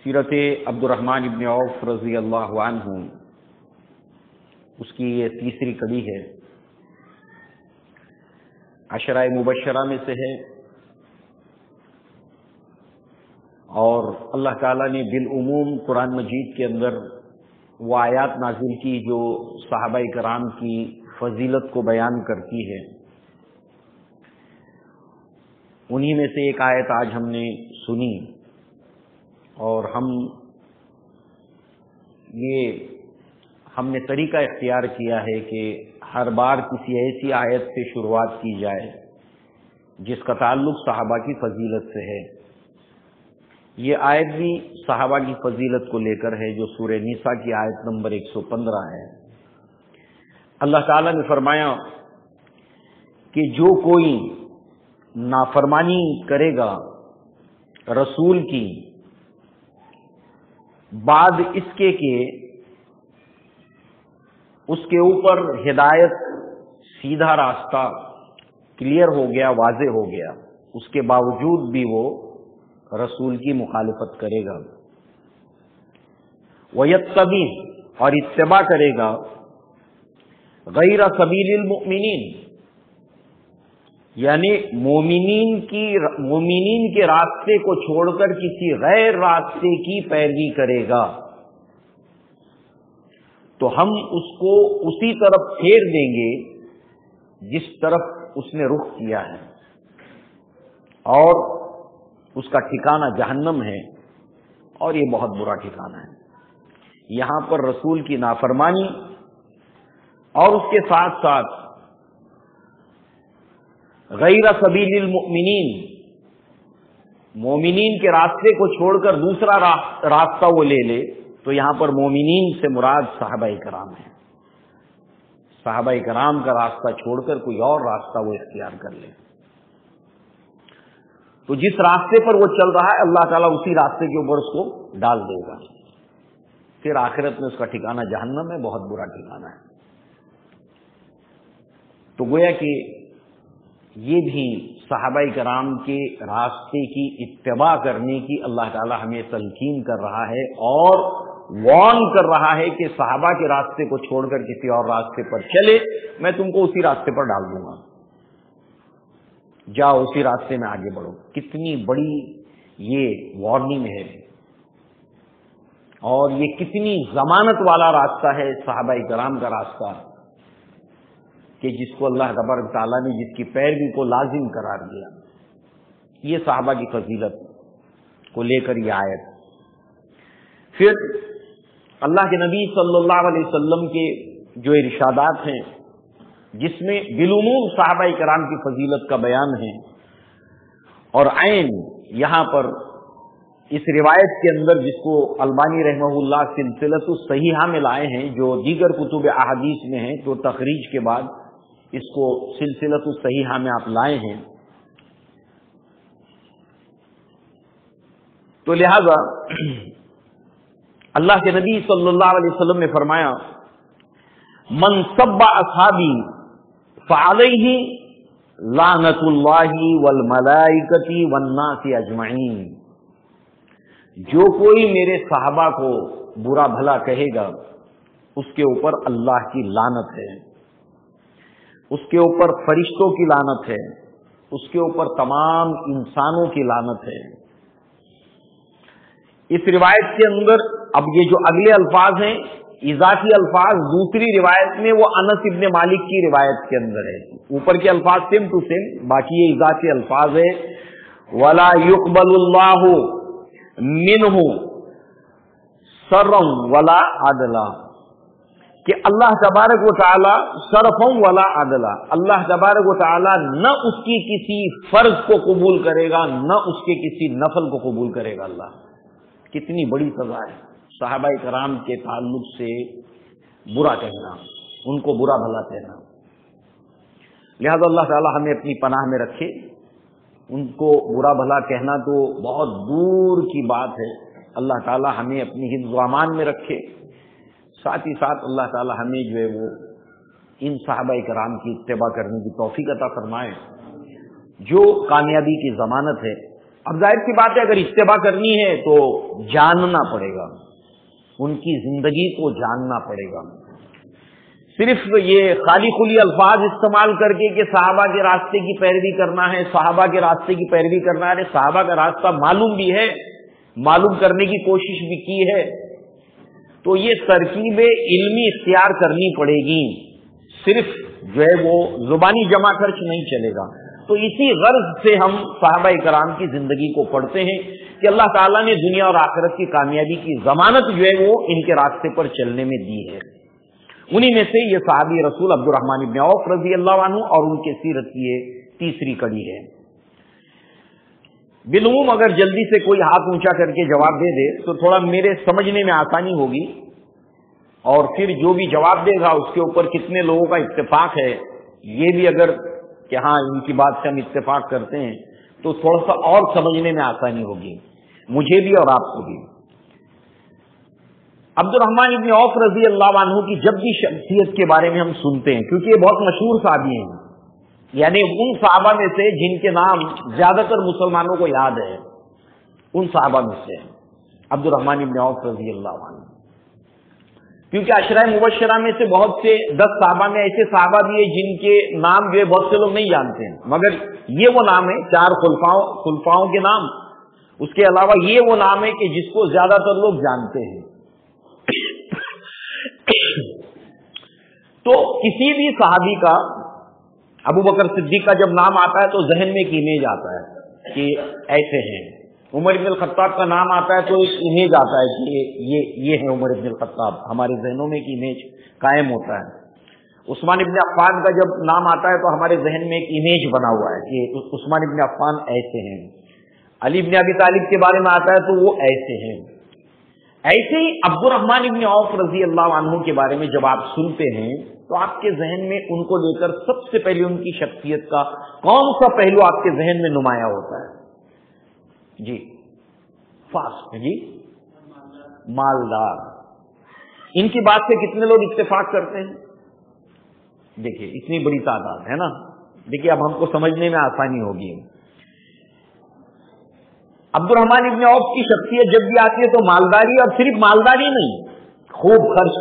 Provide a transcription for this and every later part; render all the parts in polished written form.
سیرت عبد الرحمن ابن عوف رضی اللہ عنہ، اس کی یہ تیسری کڑی ہے، عشرہ مبشرہ میں سے ہے، اور اللہ تعالیٰ نے بالعموم قرآن مجید کے اندر وہ آیات نازل کی جو صحابہ کرام کی فضیلت کو بیان کرتی ہے۔ انہی میں سے ایک آیت آج ہم نے سنی، اور ہم نے طریقہ اختیار کیا ہے کہ ہر بار کسی ایسی آیت سے شروعات کی جائے جس کا تعلق صحابہ کی فضیلت سے ہے۔ یہ آیت بھی صحابہ کی فضیلت کو لے کر ہے، جو سورہ نساء کی آیت نمبر 115 ہے۔ اللہ تعالیٰ نے فرمایا کہ جو کوئی نافرمانی کرے گا رسول کی بعد اس کے کہ اس کے اوپر ہدایت، سیدھا راستہ کلیئر ہو گیا، واضح ہو گیا، اس کے باوجود بھی وہ رسول کی مخالفت کرے گا، وَيَتَّبِعْ اور اتباع کرے گا غیر سبیل المؤمنین، یعنی مومنین کے راستے کو چھوڑ کر کسی غیر راستے کی پیروی کرے گا، تو ہم اس کو اسی طرف پھیر دیں گے جس طرف اس نے رخ کیا ہے، اور اس کا ٹھکانہ جہنم ہے، اور یہ بہت برا ٹھکانہ ہے۔ یہاں پر رسول کی نافرمانی اور اس کے ساتھ ساتھ غیر سبیل المؤمنین، مومنین کے راستے کو چھوڑ کر دوسرا راستہ وہ لے لے، تو یہاں پر مومنین سے مراد صحابہ کرام ہیں۔ صحابہ کرام کا راستہ چھوڑ کر کوئی اور راستہ وہ اختیار کر لے، تو جس راستے پر وہ چل رہا ہے اللہ تعالیٰ اسی راستے کے اوپر اس کو ڈال دے گا، پھر آخرت میں اس کا ٹھکانہ جہنم ہے، بہت برا ٹھکانہ ہے۔ تو گویا کہ یہ بھی صحابہ کرام کے راستے کی اتباع کرنے کی اللہ تعالیٰ ہمیں تلقین کر رہا ہے، اور وارن کر رہا ہے کہ صحابہ کے راستے کو چھوڑ کر کسی اور راستے پر چلے، میں تم کو اسی راستے پر ڈال دوں گا، جاؤ اسی راستے میں آگے بڑھو۔ کتنی بڑی یہ وارننگ ہے، اور یہ کتنی ضمانت والا راستہ ہے صحابہ کرام کا راستہ، کہ جس کو اللہ تبارک تعالیٰ نے جس کی پیروی کو لازم قرار دیا۔ یہ صحابہ کی فضیلت کو لے کر یہ آیت۔ پھر اللہ کے نبی صلی اللہ علیہ وسلم کے جو ارشادات ہیں، جس میں بالعموم صحابہ کرام کی فضیلت کا بیان ہے، اور عین یہاں پر اس روایت کے اندر جس کو البانی رحمہ اللہ سلسلۃ الصحیحہ میں لائے ہیں، جو دیگر کتب احادیث میں ہیں، تو تخریج کے بعد اس کو سلسلۃ الصحیحہ میں آپ لائے ہیں، تو لہذا اللہ کے نبی صلی اللہ علیہ وسلم نے فرمایا من سب اصحابی فعلیہ لعنت اللہ والملائکۃ والناس اجمعین، جو کوئی میرے صحابہ کو برا بھلا کہے گا اس کے اوپر اللہ کی لعنت ہے، اس کے اوپر فرشتوں کی لعنت ہے، اس کے اوپر تمام انسانوں کی لعنت ہے۔ اس روایت کے اندر اب یہ جو اگلے الفاظ ہیں اضافی الفاظ، دوسری روایت میں وہ انس ابن مالک کی روایت کے اندر ہے، اوپر کے الفاظ سیم ٹو سیم، باقی یہ اضافی الفاظ ہے وَلَا يُقْبَلُ اللَّهُ مِنْهُ سَرًّا وَلَا عَدْلًا، کہ اللہ تبارک و تعالی صرفاً ولا عدلا، اللہ تبارک و تعالی نہ اس کی کسی فرض کو قبول کرے گا، نہ اس کے کسی نفل کو قبول کرے گا۔ اللہ کتنی بڑی سزا ہے صحابہ کرام کے تعلق سے برا کہنا، ان کو برا بھلا کہنا۔ لہذا اللہ تعالی ہمیں اپنی پناہ میں رکھے، ان کو برا بھلا کہنا تو بہت دور کی بات ہے، اللہ تعالی ہمیں اپنی حفظ و امان میں رکھے، ساتھ ہی ساتھ اللہ تعالی ہمیں جو ہے وہ ان صحابہ کرام کی اتباع کرنے کی توفیق عطا فرمائے، جو کامیابی کی ضمانت ہے۔ اب ظاہر سی بات ہے اگر اتباع کرنی ہے تو جاننا پڑے گا، ان کی زندگی کو جاننا پڑے گا۔ صرف یہ خالی خلی الفاظ استعمال کر کے کہ صحابہ کے راستے کی پیروی کرنا ہے، صحابہ کے راستے کی پیروی کرنا ہے، صحابہ کا راستہ معلوم بھی ہے، معلوم کرنے کی کوشش بھی کی ہے، تو یہ ترکیب علمی اختیار کرنی پڑے گی، صرف جو ہے وہ زبانی جمع خرچ نہیں چلے گا۔ تو اسی غرض سے ہم صحابہ کرام کی زندگی کو پڑھتے ہیں کہ اللہ تعالیٰ نے دنیا اور آخرت کی کامیابی کی ضمانت جو ہے وہ ان کے راستے پر چلنے میں دی ہے۔ انہی میں سے یہ صحابی رسول عبد الرحمن بن عوف رضی اللہ عنہ اور ان کے سیرت کی یہ تیسری کڑی ہے۔ بالعموم اگر جلدی سے کوئی ہاتھ اونچا کر کے جواب دے دے تو تھوڑا میرے سمجھنے میں آسانی ہوگی، اور پھر جو بھی جواب دے گا اس کے اوپر کتنے لوگوں کا اتفاق ہے یہ بھی اگر کہ ہاں ان کی بات سے ہم اتفاق کرتے ہیں تو تھوڑا سا اور سمجھنے میں آسانی ہوگی مجھے بھی اور آپ کو بھی۔ عبد الرحمن بن عوف رضی اللہ عنہ کی جب بھی شخصیت کے بارے میں ہم سنتے ہیں، کیونکہ یہ بہت مشہور صحابی ہیں، یعنی ان صحابہ میں سے جن کے نام زیادہ تر مسلمانوں کو یاد ہے، ان صحابہ میں سے عبد الرحمن بن عوف رضی اللہ عنہ، کیونکہ عشرہ مبشرہ میں سے بہت سے 10 صحابہ میں ایسے صحابہ بھی ہیں جن کے نام جو ہے بہت سے لوگ نہیں جانتے ہیں، مگر یہ وہ نام ہے 4 خلفاؤں کے نام، اس کے علاوہ یہ وہ نام ہے کہ جس کو زیادہ تر لوگ جانتے ہیں۔ تو کسی بھی صحابی کا، ابو بکر صدیق کا جب نام آتا ہے تو ذہن میں ایک امیج آتا ہے کہ ایسے ہیں، عمر بن الخطاب کا نام آتا ہے تو ایک امیج آتا ہے کہ یہ ہے عمر بن الخطاب، ہمارے ذہنوں میں ایک امیج قائم ہوتا ہے۔ عثمان ابن عفان کا جب نام آتا ہے تو ہمارے ذہن میں ایک امیج بنا ہوا ہے کہ عثمان ابن عفان ایسے ہیں۔ علی بن ابی طالب کے بارے میں آتا ہے تو وہ ایسے ہیں۔ ایسے ہی عبد الرحمن بن عوف رضی اللہ عنہ کے بارے میں جب آپ سنتے ہیں تو آپ کے ذہن میں ان کو لے کر سب سے پہلے ان کی شخصیت کا کون سا پہلو آپ کے ذہن میں نمایاں ہوتا ہے؟ جی فاسٹ، جی مالدار۔ ان کی بات سے کتنے لوگ اتفاق کرتے ہیں؟ دیکھیے اتنی بڑی تعداد ہے نا، دیکھیے اب ہم کو سمجھنے میں آسانی ہوگی۔ عبد الرحمن ابن عوف کی شخصیت جب بھی آتی ہے تو مالداری، اور صرف مالداری نہیں، خوب خرچ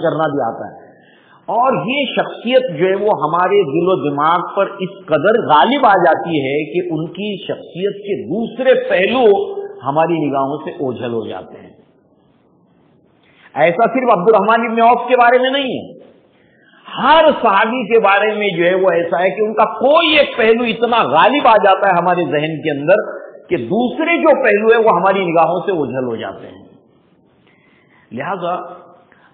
کرنا بھی آتا ہے، اور یہ شخصیت جو ہے وہ ہمارے دل و دماغ پر اس قدر غالب آ جاتی ہے کہ ان کی شخصیت کے دوسرے پہلو ہماری نگاہوں سے اوجھل ہو جاتے ہیں۔ ایسا صرف عبد الرحمن ابن عوف کے بارے میں نہیں ہے، ہر صحابی کے بارے میں جو ہے وہ ایسا ہے کہ ان کا کوئی ایک پہلو اتنا غالب آ جاتا ہے ہمارے ذہن کے اندر کہ دوسرے جو پہلو ہے وہ ہماری نگاہوں سے اوجھل ہو جاتے ہیں۔ لہذا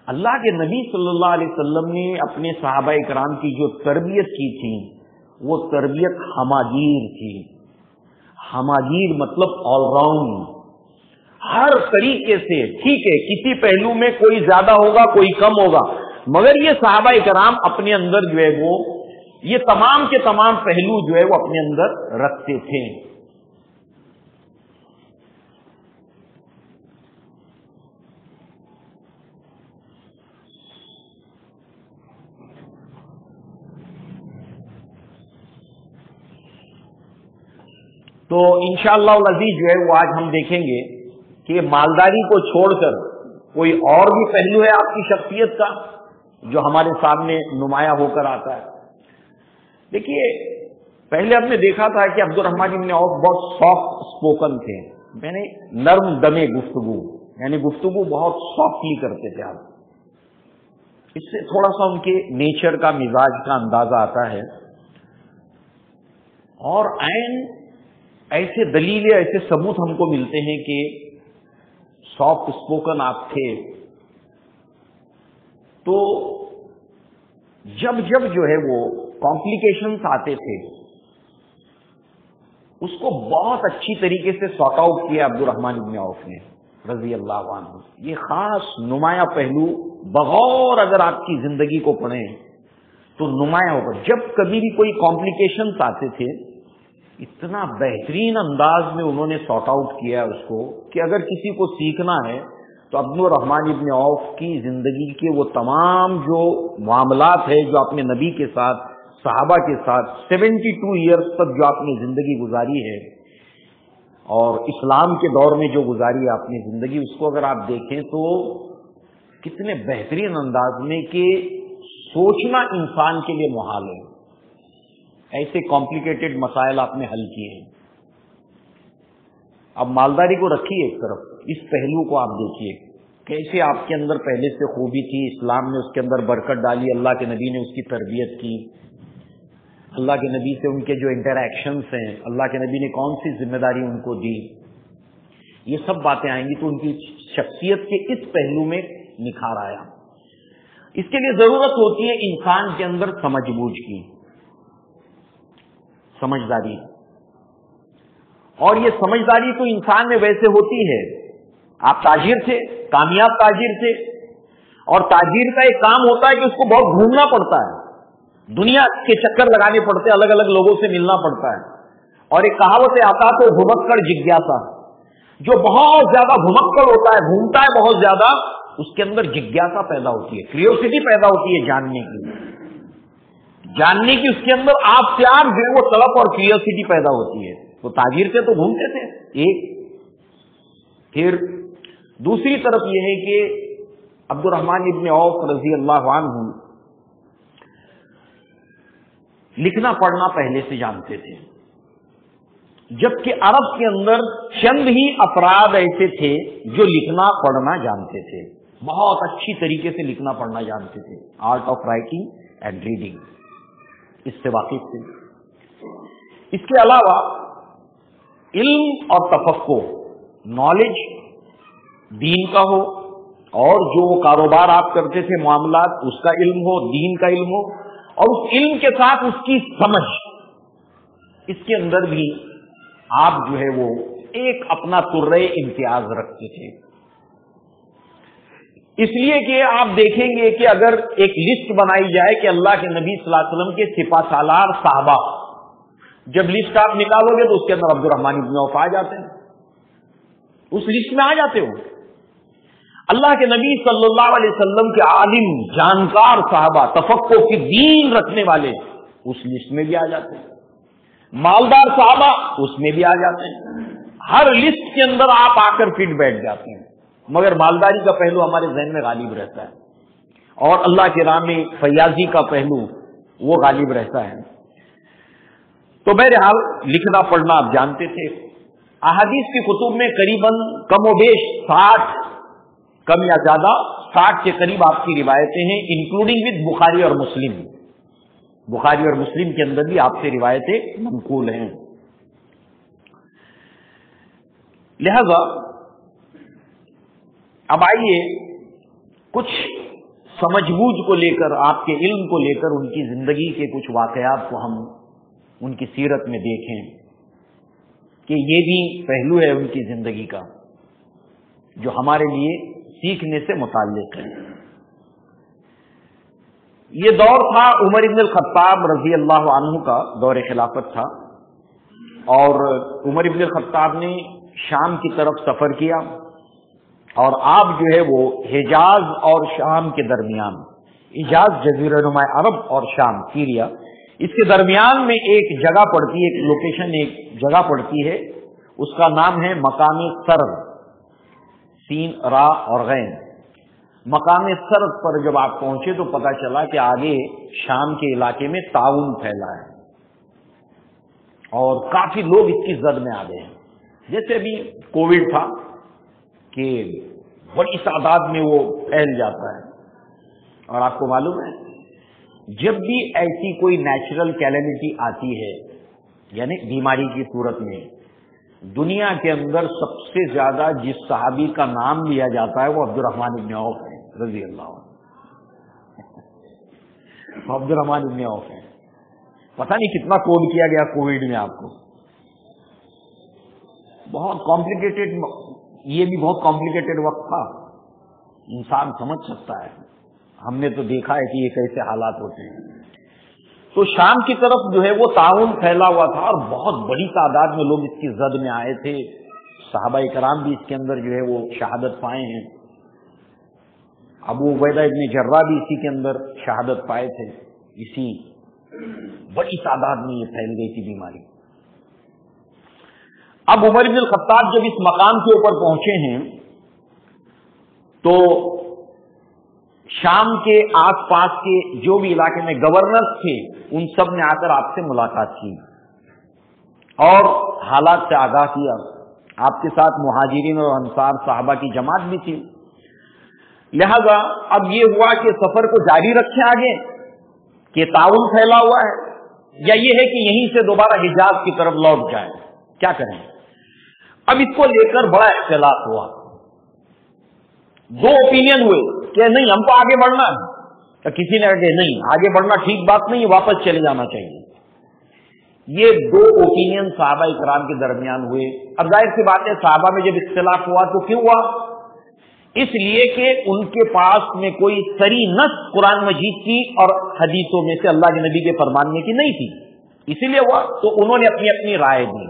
اللہ کے نبی صلی اللہ علیہ وسلم نے اپنے صحابہ کرام کی جو تربیت کی تھی وہ تربیت ہماگیر تھی۔ ہماگیر مطلب آل راؤنڈ، ہر طریقے سے، ٹھیک ہے کسی پہلو میں کوئی زیادہ ہوگا کوئی کم ہوگا، مگر یہ صحابہ کرام اپنے اندر جو ہے وہ یہ تمام کے تمام پہلو جو ہے وہ اپنے اندر رکھتے تھے۔ تو انشاءاللہ العزیز جو ہے وہ آج ہم دیکھیں گے کہ مالداری کو چھوڑ کر کوئی اور بھی پہلو ہے آپ کی شخصیت کا جو ہمارے سامنے نمایاں ہو کر آتا ہے۔ دیکھیے پہلے ہم نے دیکھا تھا کہ عبد الرحمن بن عوف بہت سافٹ اسپوکن تھے، یعنی نرم دمے گفتگو، یعنی گفتگو بہت سافٹلی کرتے تھے آپ، اس سے تھوڑا سا ان کے نیچر کا، مزاج کا اندازہ آتا ہے۔ اور ایسے دلیل، ایسے ثبوت ہم کو ملتے ہیں کہ سافٹ اسپوکن آپ تھے، تو جب جو ہے وہ کمپلیکیشنز آتے تھے اس کو بہت اچھی طریقے سے سارٹ آؤٹ کیا عبد الرحمن بن عوف نے رضی اللہ عنہ۔ یہ خاص نمایاں پہلو بغور اگر آپ کی زندگی کو پڑھیں تو نمایاں ہوگا۔ جب کبھی بھی کوئی کمپلیکیشنز آتے تھے اتنا بہترین انداز میں انہوں نے سارٹ آؤٹ کیا اس کو کہ اگر کسی کو سیکھنا ہے تو عبد الرحمن ابن عوف کی زندگی کے وہ تمام جو معاملات ہیں جو اپنے نبی کے ساتھ صحابہ کے ساتھ 72 ایئرز تک جو آپ نے زندگی گزاری ہے، اور اسلام کے دور میں جو گزاری ہے آپ نے زندگی، اس کو اگر آپ دیکھیں تو کتنے بہترین انداز میں کہ سوچنا انسان کے لیے محال ہے، ایسے کمپلیکیٹڈ مسائل آپ نے حل کیے ہیں۔ اب مالداری کو رکھیے ایک طرف، اس پہلو کو آپ دیکھیے کیسے آپ کے اندر پہلے سے خوبی تھی، اسلام نے اس کے اندر برکت ڈالی، اللہ کے نبی نے اس کی تربیت کی، اللہ کے نبی سے ان کے جو انٹریکشنز ہیں، اللہ کے نبی نے کون سی ذمہ داری ان کو دی، یہ سب باتیں آئیں گی تو ان کی شخصیت کے اس پہلو میں نکھار آیا۔ اس کے لیے ضرورت ہوتی ہے انسان کے اندر سمجھ بوجھ کی، سمجھداری، اور یہ سمجھداری تو انسان میں ویسے ہوتی ہے۔ آپ تاجر تھے، کامیاب تاجر تھے، اور تاجر کا ایک کام ہوتا ہے کہ اس کو بہت گھومنا پڑتا ہے، دنیا کے چکر لگانے پڑتے ہیں، الگ الگ لوگوں سے ملنا پڑتا ہے، اور ایک کہاوت آتا تو گھمکڑ جگیاسا، جو بہت زیادہ گھمکڑ ہوتا ہے، گھومتا ہے بہت زیادہ، اس کے اندر جگیاسا پیدا ہوتی ہے، کیوریوسٹی پیدا ہوتی ہے جاننے کی اس کے اندر آپ سے آپ جو ہے وہ طلب اور کیوریوسٹی پیدا ہوتی ہے۔ تو تاجر سے تو گھومتے تھے ایک، پھر دوسری طرف یہ ہے کہ عبد الرحمن ابن عوف رضی اللہ عنہ لکھنا پڑھنا پہلے سے جانتے تھے، جبکہ عرب کے اندر چند ہی افراد ایسے تھے جو لکھنا پڑھنا جانتے تھے، بہت اچھی طریقے سے لکھنا پڑھنا جانتے تھے، art of writing and reading, اس سے واقف تھے۔ اس کے علاوہ علم اور تفقہ، نالج دین کا ہو، اور جو کاروبار آپ کرتے تھے معاملات، اس کا علم ہو، دین کا علم ہو، اور اس علم کے ساتھ اس کی سمجھ، اس کے اندر بھی آپ جو ہے وہ ایک اپنا ترے امتیاز رکھتے تھے۔ اس لیے کہ آپ دیکھیں گے کہ اگر ایک لسٹ بنائی جائے کہ اللہ کے نبی صلی اللہ علیہ وسلم کے سپہ سالار صحابہ، جب لسٹ آپ نکالو گے تو اس کے اندر عبد الرحمن ابن عوف آ جاتے ہیں، اس لسٹ میں آ جاتے ہو۔ اللہ کے نبی صلی اللہ علیہ وسلم کے عالم جانکار صحابہ، تفقہ کی دین رکھنے والے، اس لسٹ میں بھی آ جاتے ہیں۔ مالدار صحابہ اس میں بھی آ جاتے ہیں۔ ہر لسٹ کے اندر آپ آ کر فٹ بیٹھ جاتے ہیں، مگر مالداری کا پہلو ہمارے ذہن میں غالب رہتا ہے، اور اللہ کے راہ میں فیاضی کا پہلو وہ غالب رہتا ہے۔ تو بہرحال لکھنا پڑھنا آپ جانتے تھے۔ احادیث کی کتب میں قریباً کم و بیش 60، کم یا زیادہ 60 کے قریب آپ کی روایتیں ہیں، انکلوڈنگ وتھ بخاری اور مسلم۔ بخاری اور مسلم کے اندر بھی آپ سے روایتیں منقول ہیں۔ لہذا اب آئیے کچھ سمجھ بوجھ کو لے کر، آپ کے علم کو لے کر، ان کی زندگی کے کچھ واقعات کو ہم ان کی سیرت میں دیکھیں کہ یہ بھی پہلو ہے ان کی زندگی کا جو ہمارے لیے سیکھنے سے متعلق ہے۔ یہ دور تھا عمر بن الخطاب رضی اللہ عنہ کا، دور خلافت تھا، اور عمر بن الخطاب نے شام کی طرف سفر کیا، اور آپ جو ہے وہ حجاز اور شام کے درمیان، حجاز جزیرہ نما عرب اور شام سیریا، اس کے درمیان میں ایک جگہ پڑتی ہے، ایک لوکیشن، ایک جگہ پڑتی ہے، اس کا نام ہے مقام سرد، سین را اور غین۔ مقام سرد پر جب آپ پہنچے تو پتا چلا کہ آگے شام کے علاقے میں طاعون پھیلا ہے، اور کافی لوگ اس کی زد میں آ گئے ہیں، جیسے ابھی کووڈ تھا کہ بڑی تعداد میں وہ پھیل جاتا ہے۔ اور آپ کو معلوم ہے جب بھی ایسی کوئی نیچرل کیلمٹی آتی ہے، یعنی بیماری کی صورت میں، دنیا کے اندر سب سے زیادہ جس صحابی کا نام لیا جاتا ہے وہ عبد الرحمن ابن عوف ہے رضی اللہ عنہ۔ عبد الرحمن ابن عوف ہے۔ پتہ نہیں کتنا کوڈ کیا گیا کووڈ میں آپ کو، بہت کمپلیکیٹڈ، یہ بھی بہت کمپلیکیٹڈ وقت تھا، انسان سمجھ سکتا ہے، ہم نے تو دیکھا ہے کہ یہ کیسے حالات ہوتے ہیں۔ تو شام کی طرف جو ہے وہ طاعون پھیلا ہوا تھا، اور بہت بڑی تعداد میں لوگ اس کی زد میں آئے تھے، صحابہ کرام بھی اس کے اندر جو ہے وہ شہادت پائے ہیں، ابو عبیدہ ابن جراح بھی اسی کے اندر شہادت پائے تھے، اسی بڑی تعداد میں یہ پھیل گئی تھی بیماری۔ اب عمر بن الخطاب جب اس مقام کے اوپر پہنچے ہیں تو شام کے آس پاس کے جو بھی علاقے میں گورنر تھے ان سب نے آ کر آپ سے ملاقات کی اور حالات سے آگاہ کیا۔ آپ کے ساتھ مہاجرین اور انصار صحابہ کی جماعت بھی تھی، لہذا اب یہ ہوا کہ سفر کو جاری رکھیں آگے کہ تعاون پھیلا ہوا ہے، یا یہ ہے کہ یہیں سے دوبارہ حجاز کی طرف لوٹ جائیں، کیا کریں؟ اب اس کو لے کر بڑا اختلاف ہوا، دو اوپینین ہوئے کہ نہیں ہم کو آگے بڑھنا ہے، تو کسی نے کہا کہ نہیں آگے بڑھنا ٹھیک بات نہیں، واپس چلے جانا چاہیے۔ یہ دو اوپینین صحابہ اکرام کے درمیان ہوئے۔ اب ظاہر سی بات ہے صحابہ میں جب اختلاف ہوا تو کیوں ہوا؟ اس لیے کہ ان کے پاس میں کوئی صریح نص قرآن مجید کی اور حدیثوں میں سے اللہ کے نبی کے فرمانے کی نہیں تھی، اسی لیے ہوا۔ تو انہوں نے اپنی اپنی رائے دی،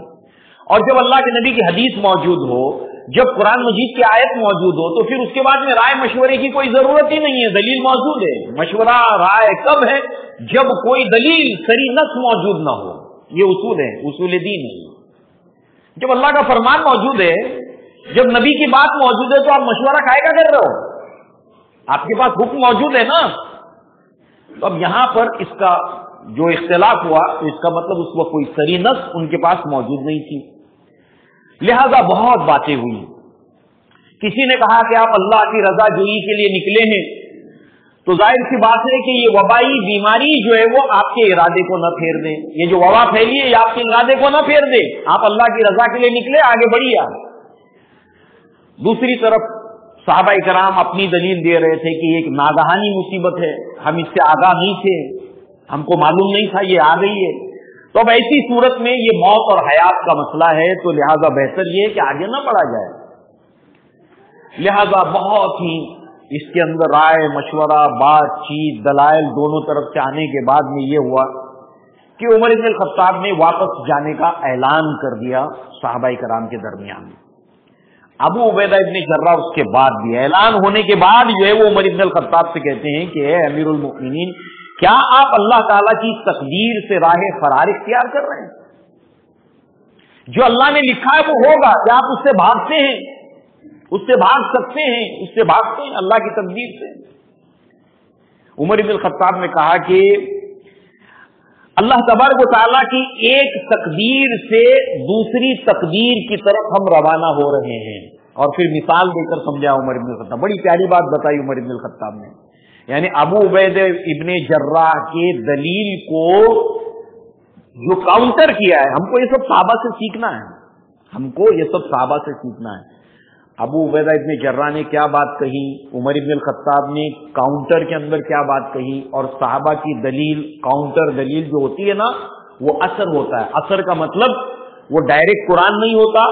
اور جب اللہ کے نبی کی حدیث موجود ہو، جب قرآن مجید کی آیت موجود ہو، تو پھر اس کے بعد میں رائے مشورے کی کوئی ضرورت ہی نہیں ہے، دلیل موجود ہے۔ مشورہ رائے کب ہے؟ جب کوئی دلیل صریح نص موجود نہ ہو۔ یہ اصول ہے، اصول دین ہے۔ جب اللہ کا فرمان موجود ہے، جب نبی کی بات موجود ہے، تو آپ مشورہ کائے کا کر رہے ہو؟ آپ کے پاس حکم موجود ہے نا۔ تو اب یہاں پر اس کا جو اختلاف ہوا تو اس کا مطلب اس وقت کوئی صریح نص ان کے پاس موجود نہیں تھی، لہذا بہت باتیں ہوئی۔ کسی نے کہا کہ آپ اللہ کی رضا جوئی کے لیے نکلے ہیں، تو ظاہر سی بات ہے کہ یہ وبائی بیماری جو ہے وہ آپ کے ارادے کو نہ پھیر دے، یہ جو وبا پھیلی ہے یہ آپ کے ارادے کو نہ پھیر دے، آپ اللہ کی رضا کے لیے نکلے، آگے بڑھیے۔ دوسری طرف صحابہ کرام اپنی دلیل دے رہے تھے کہ یہ ایک ناگہانی مصیبت ہے، ہم اس سے آگاہ نہیں تھے، ہم کو معلوم نہیں تھا یہ آ گئی ہے۔ تو اب ایسی صورت میں یہ موت اور حیات کا مسئلہ ہے، تو لہذا بہتر یہ ہے کہ آگے نہ بڑھا جائے۔ لہذا بہت ہی اس کے اندر رائے مشورہ، بات چیت، دلائل دونوں طرف سے آنے کے بعد میں یہ ہوا کہ عمر بن الخطاب نے واپس جانے کا اعلان کر دیا صحابہ کرام کے درمیان۔ ابو عبیدہ ابن جرہ اس کے بعد بھی اعلان ہونے کے بعد جو ہے وہ عمر بن الخطاب سے کہتے ہیں کہ اے امیر المؤمنین، کیا آپ اللہ تعالیٰ کی تقدیر سے راہ فرار اختیار کر رہے ہیں؟ جو اللہ نے لکھا ہے وہ ہوگا، کیا آپ اس سے بھاگتے ہیں؟ اس سے بھاگ سکتے ہیں؟ اس سے بھاگتے ہیں اللہ کی تقدیر سے؟ عمر بن الخطاب نے کہا کہ اللہ تبارک و تعالیٰ کی ایک تقدیر سے دوسری تقدیر کی طرف ہم روانہ ہو رہے ہیں، اور پھر مثال دے کر سمجھا عمر بن الخطاب۔ بڑی پیاری بات بتائی عمر بن الخطاب نے، یعنی ابو عبیدہ ابن جراح کے دلیل کو جو کاؤنٹر کیا ہے، ہم کو یہ سب صحابہ سے سیکھنا ہے، ہم کو یہ سب صحابہ سے سیکھنا ہے۔ ابو عبیدہ ابن جراح نے کیا بات کہی، عمر بن الخطاب نے کاؤنٹر کے اندر کیا بات کہی، اور صحابہ کی دلیل، کاؤنٹر دلیل جو ہوتی ہے نا وہ اثر ہوتا ہے۔ اثر کا مطلب وہ ڈائریکٹ قرآن نہیں ہوتا،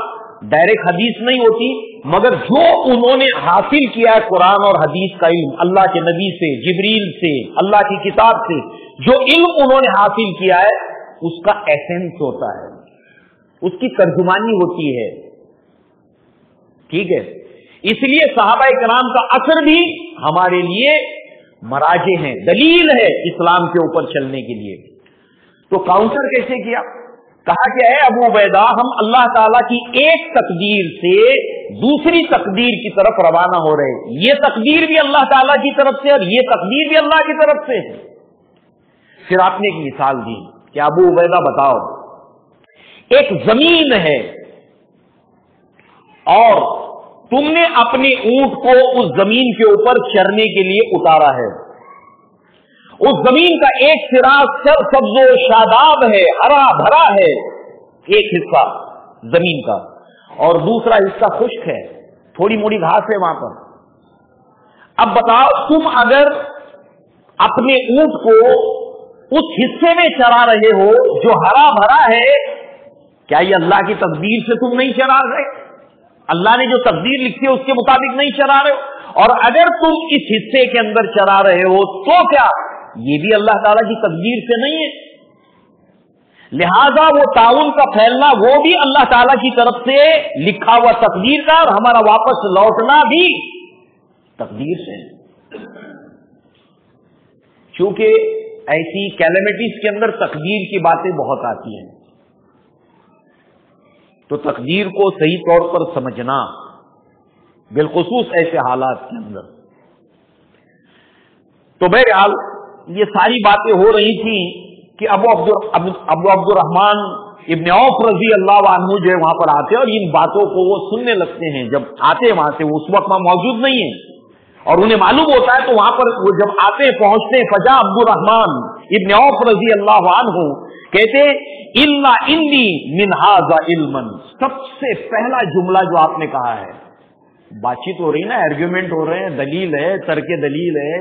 ڈائریکٹ حدیث نہیں ہوتی، مگر جو انہوں نے حاصل کیا ہے قرآن اور حدیث کا علم، اللہ کے نبی سے، جبریل سے، اللہ کی کتاب سے جو علم انہوں نے حاصل کیا ہے اس کا ایسنس ہوتا ہے، اس کی ترجمانی ہوتی ہے، ٹھیک ہے؟ اس لیے صحابہ کرام کا اثر بھی ہمارے لیے مراجع ہیں، دلیل ہے اسلام کے اوپر چلنے کے لیے۔ تو کاؤنٹر کیسے کیا؟ کہا کہ اے ابو عبیدہ، ہم اللہ تعالیٰ کی ایک تقدیر سے دوسری تقدیر کی طرف روانہ ہو رہے ہیں، یہ تقدیر بھی اللہ تعالیٰ کی طرف سے اور یہ تقدیر بھی اللہ کی طرف سے ہے۔ پھر آپ نے ایک مثال دی کہ ابو عبیدہ بتاؤ، ایک زمین ہے اور تم نے اپنے اونٹ کو اس زمین کے اوپر چرنے کے لیے اتارا ہے، اس زمین کا ایک سرا سرسبز و شاداب ہے، ہرا بھرا ہے ایک حصہ زمین کا، اور دوسرا حصہ خشک ہے، تھوڑی موڑی گھاس ہے وہاں پر۔ اب بتاؤ، تم اگر اپنے اونٹ کو اس حصے میں چرا رہے ہو جو ہرا بھرا ہے، کیا یہ اللہ کی تقدیر سے تم نہیں چرا رہے؟ اللہ نے جو تقدیر لکھی ہے اس کے مطابق نہیں چرا رہے ہو؟ اور اگر تم اس حصے کے اندر چرا رہے ہو تو کیا یہ بھی اللہ تعالیٰ کی تقدیر سے نہیں ہے؟ لہذا وہ تعاون کا پھیلنا وہ بھی اللہ تعالیٰ کی طرف سے لکھا ہوا تقدیر کا، اور ہمارا واپس لوٹنا بھی تقدیر سے ہے۔ چونکہ ایسی کیلمٹیز کے اندر تقدیر کی باتیں بہت آتی ہیں، تو تقدیر کو صحیح طور پر سمجھنا، بالخصوص ایسے حالات کے اندر۔ تو بہرحال یہ ساری باتیں ہو رہی تھیں کہ ابو عبد الرحمن ابن عوف رضی اللہ عنہ جو ہے وہاں پر آتے اور ان باتوں کو وہ سننے لگتے ہیں۔ جب آتے ہیں وہاں سے، وہ اس وقت وہاں موجود نہیں ہیں اور انہیں معلوم ہوتا ہے، تو وہاں پر وہ جب آتے پہنچتے فجاء عبد الرحمن ابن عوف رضی اللہ عنہ کہتے الا انی من ھذا علما، سب سے پہلا جملہ جو آپ نے کہا ہے، بات چیت ہو رہی نا، آرگیومنٹ ہو رہے ہیں، دلیل ہے، ترک دلیل ہے،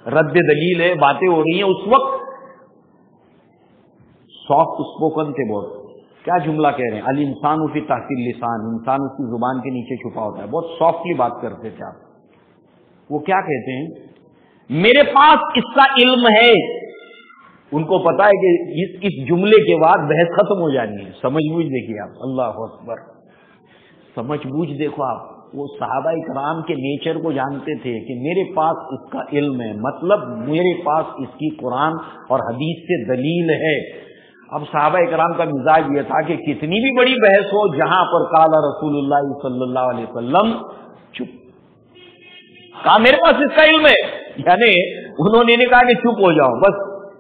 رد دلیل ہے، باتیں ہو رہی ہیں، اس وقت سافٹ اسپوکن تھے بہت۔ کیا جملہ کہہ رہے ہیں؟ الانسان فی تحت اللسان، انسان اس کی زبان کے نیچے چھپا ہوتا ہے، بہت سافٹلی بات کرتے تھے آپ۔ وہ کیا کہتے ہیں؟ میرے پاس اس کا علم ہے۔ ان کو پتا ہے کہ اس جملے کے بعد بحث ختم ہو جانی ہے۔ سمجھ بوجھ دیکھیے آپ، اللہ اکبر، سمجھ بوجھ دیکھو آپ۔ وہ صحابہ کرام کے نیچر کو جانتے تھے کہ میرے پاس اس کا علم ہے، مطلب میرے پاس اس کی قرآن اور حدیث سے دلیل ہے۔ اب صحابہ کرام کا مزاج یہ تھا کہ کتنی بھی بڑی بحث ہو، جہاں پر قال رسول اللہ صلی اللہ علیہ وسلم، چپ، کہا میرے پاس اس کا علم ہے، یعنی انہوں نے نہیں کہا کہ چپ ہو جاؤ، بس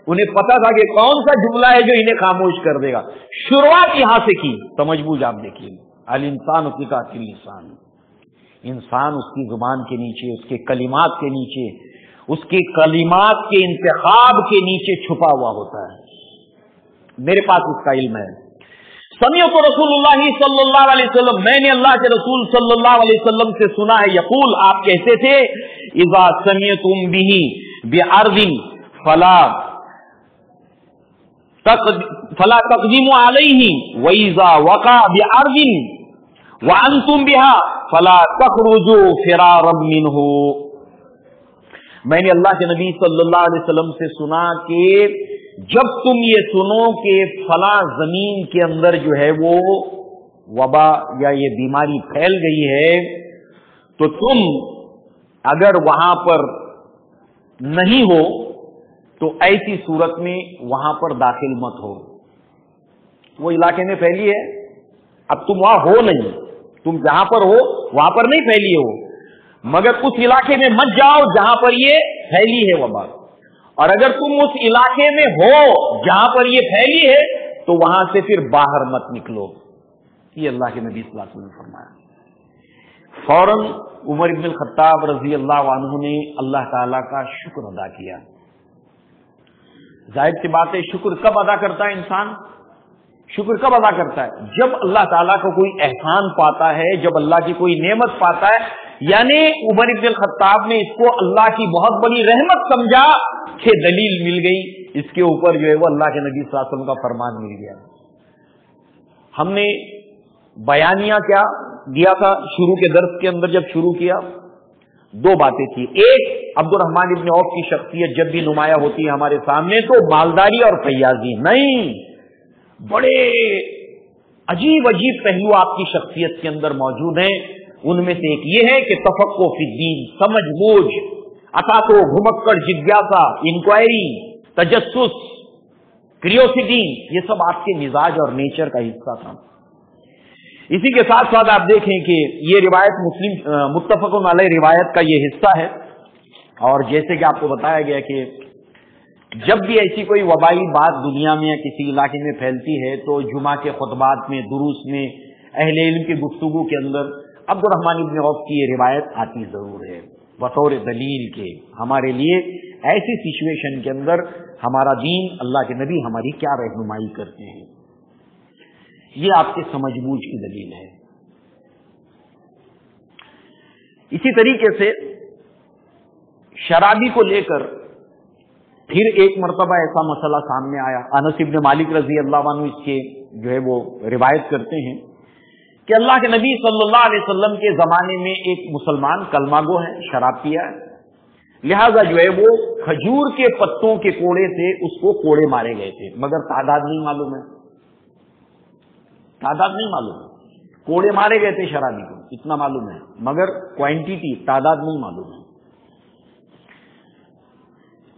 انہیں پتا تھا کہ کون سا جملہ ہے جو انہیں خاموش کر دے گا۔ شروعات یہاں سے کی، سمجھ بوجھ آپ دیکھیے، الانسان فی تحت اللسان، انسان اس کی زبان کے نیچے، اس کے کلمات کے نیچے، اس کے کلمات کے انتخاب کے نیچے چھپا ہوا ہوتا ہے۔ میرے پاس اس کا علم ہے۔ سمعت رسول اللہ صلی اللہ علیہ وسلم، میں نے اللہ کے رسول صلی اللہ علیہ وسلم سے سنا ہے، یقول، آپ کہتے تھے، اذا سمعتم به بعرض فلا تقدموا علیہ، واذا وقع بعرض وانتم بها فلا تخرجوا فرارا منه۔ میں نے اللہ کے نبی صلی اللہ علیہ وسلم سے سنا کہ جب تم یہ سنو کہ فلاں زمین کے اندر جو ہے وہ وبا یا یہ بیماری پھیل گئی ہے، تو تم اگر وہاں پر نہیں ہو تو ایسی صورت میں وہاں پر داخل مت ہو۔ وہ علاقے میں پھیلی ہے، اب تم وہاں ہو نہیں، تم جہاں پر ہو وہاں پر نہیں پھیلی ہو، مگر اس علاقے میں مت جاؤ جہاں پر یہ پھیلی ہے وبا، اور اگر تم اس علاقے میں ہو جہاں پر یہ پھیلی ہے تو وہاں سے پھر باہر مت نکلو۔ یہ اللہ کے نبی صلی اللہ علیہ وسلم نے فرمایا۔ فوراً عمر بن الخطاب رضی اللہ عنہ نے اللہ تعالی کا شکر ادا کیا۔ ظاہر سی بات ہے، شکر کب ادا کرتا ہے انسان؟ شکر کب ادا کرتا ہے؟ جب اللہ تعالیٰ کو کوئی احسان پاتا ہے، جب اللہ کی کوئی نعمت پاتا ہے، یعنی عمر بن الخطاب نے اس کو اللہ کی بہت بڑی رحمت سمجھا کہ دلیل مل گئی، اس کے اوپر جو ہے وہ اللہ کے نبی صلی اللہ علیہ وسلم کا فرمان مل گیا۔ ہم نے بیانیہ کیا دیا تھا شروع کے درس کے اندر؟ جب شروع کیا دو باتیں تھی، ایک عبد الرحمن ابن عوف کی شخصیت جب بھی نمایاں ہوتی ہے ہمارے سامنے تو مالداری اور فیاضی نہیں، بڑے عجیب عجیب پہلو آپ کی شخصیت کے اندر موجود ہیں۔ ان میں سے ایک یہ ہے کہ تفقہ فی الدین، سمجھ بوجھ، عطا و گھمکڑ، جگیاسا، انکوائری، تجسس، کریوسٹی، یہ سب آپ کے مزاج اور نیچر کا حصہ تھا۔ اسی کے ساتھ ساتھ آپ دیکھیں کہ یہ روایت مسلم متفق علیہ روایت کا یہ حصہ ہے، اور جیسے کہ آپ کو بتایا گیا کہ جب بھی ایسی کوئی وبائی بات دنیا میں یا کسی علاقے میں پھیلتی ہے تو جمعہ کے خطبات میں، دروس میں، اہل علم کی گفتگو کے اندر عبد الرحمن ابن عوف کی یہ روایت آتی ضرور ہے بطور دلیل کے، ہمارے لیے ایسی سچویشن کے اندر ہمارا دین، اللہ کے نبی ہماری کیا رہنمائی کرتے ہیں، یہ آپ کے سمجھ بوجھ کی دلیل ہے۔ اسی طریقے سے شرابی کو لے کر پھر ایک مرتبہ ایسا مسئلہ سامنے آیا۔ انس بن مالک رضی اللہ عنہ اس کے جو ہے وہ روایت کرتے ہیں کہ اللہ کے نبی صلی اللہ علیہ وسلم کے زمانے میں ایک مسلمان کلمہ گو ہے، شراب پیا ہے، لہذا جو ہے وہ کھجور کے پتوں کے کوڑے سے اس کو کوڑے مارے گئے تھے، مگر تعداد نہیں معلوم ہے، تعداد نہیں معلوم ہے، کوڑے مارے گئے تھے شرابی کو اتنا معلوم ہے، مگر کوانٹیٹی، تعداد نہیں معلوم ہے۔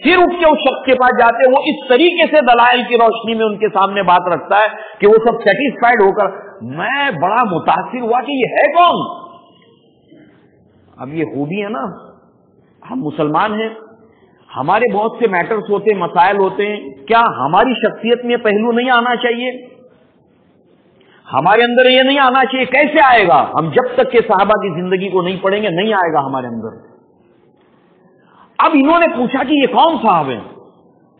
پھر اٹھ کے اس شخص کے پاس جاتے ہیں، وہ اس طریقے سے دلائل کی روشنی میں ان کے سامنے بات رکھتا ہے کہ وہ سب سیٹسفائڈ ہو کر، میں بڑا متاثر ہوا کہ یہ ہے کون؟ اب یہ خوبی ہے نا، ہم مسلمان ہیں، ہمارے بہت سے میٹرز ہوتے ہیں، مسائل ہوتے ہیں، کیا ہماری شخصیت میں پہلو نہیں آنا چاہیے؟ ہمارے اندر یہ نہیں آنا چاہیے؟ کیسے آئے گا؟ ہم جب تک کہ صحابہ کی زندگی کو نہیں پڑھیں گے نہیں آئے گا ہمارے اندر۔ اب انہوں نے پوچھا کہ یہ کون صاحب ہیں؟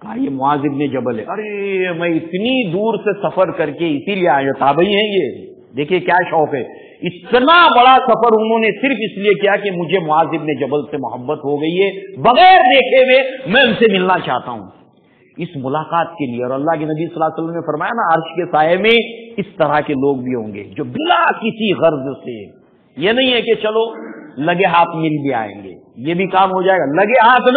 کہا یہ معاذ ابن جبل ہے۔ ارے میں اتنی دور سے سفر کر کے اسی لیے آیا، تابعی ہیں یہ، دیکھیے کیا شوق ہے، اتنا بڑا سفر انہوں نے صرف اس لیے کیا کہ مجھے معاذ ابن جبل سے محبت ہو گئی ہے، بغیر دیکھے ہوئے میں ان سے ملنا چاہتا ہوں، اس ملاقات کے لیے۔ اور اللہ کے نبی صلی اللہ علیہ وسلم نے فرمایا نا، عرش کے سائے میں اس طرح کے لوگ بھی ہوں گے جو بلا کسی غرض سے، یہ نہیں ہے کہ چلو لگے ہاتھ مل بھی آئیں گے، یہ بھی کام ہو جائے گا، لگے ہاتھ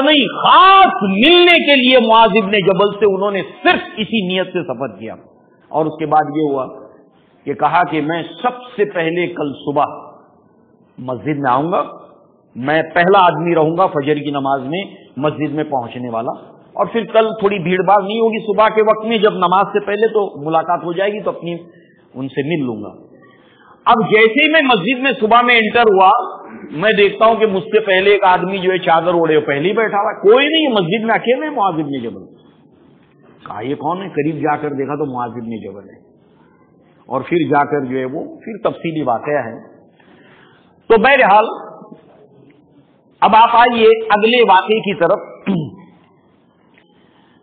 نہیں، خاص ملنے کے لیے معاذ ابن جبل سے انہوں نے صرف اسی نیت سے سفر کیا۔ اور اس کے بعد یہ ہوا کہ کہا کہ میں سب سے پہلے کل صبح مسجد میں آؤں گا، میں پہلا آدمی رہوں گا فجر کی نماز میں مسجد میں پہنچنے والا، اور پھر کل تھوڑی بھیڑ بھاڑ نہیں ہوگی، صبح کے وقت میں جب نماز سے پہلے تو ملاقات ہو جائے گی تو اپنی ان سے مل لوں گا۔ اب جیسے ہی میں مسجد میں صبح میں انٹر ہوا، میں دیکھتا ہوں کہ مجھ سے پہلے ایک آدمی جو ہے چادر اوڑے ہو پہلے ہی بیٹھا ہوا ہے، کوئی نہیں، مسجد میں اکیلے ہیں معاذ ابن جبل۔ کہا یہ کون ہے؟ قریب جا کر دیکھا تو معاذ ابن جبل ہے، اور پھر جا کر جو ہے وہ پھر تفصیلی واقعہ ہے۔ تو بہرحال اب آپ آئیے اگلے واقعے کی طرف۔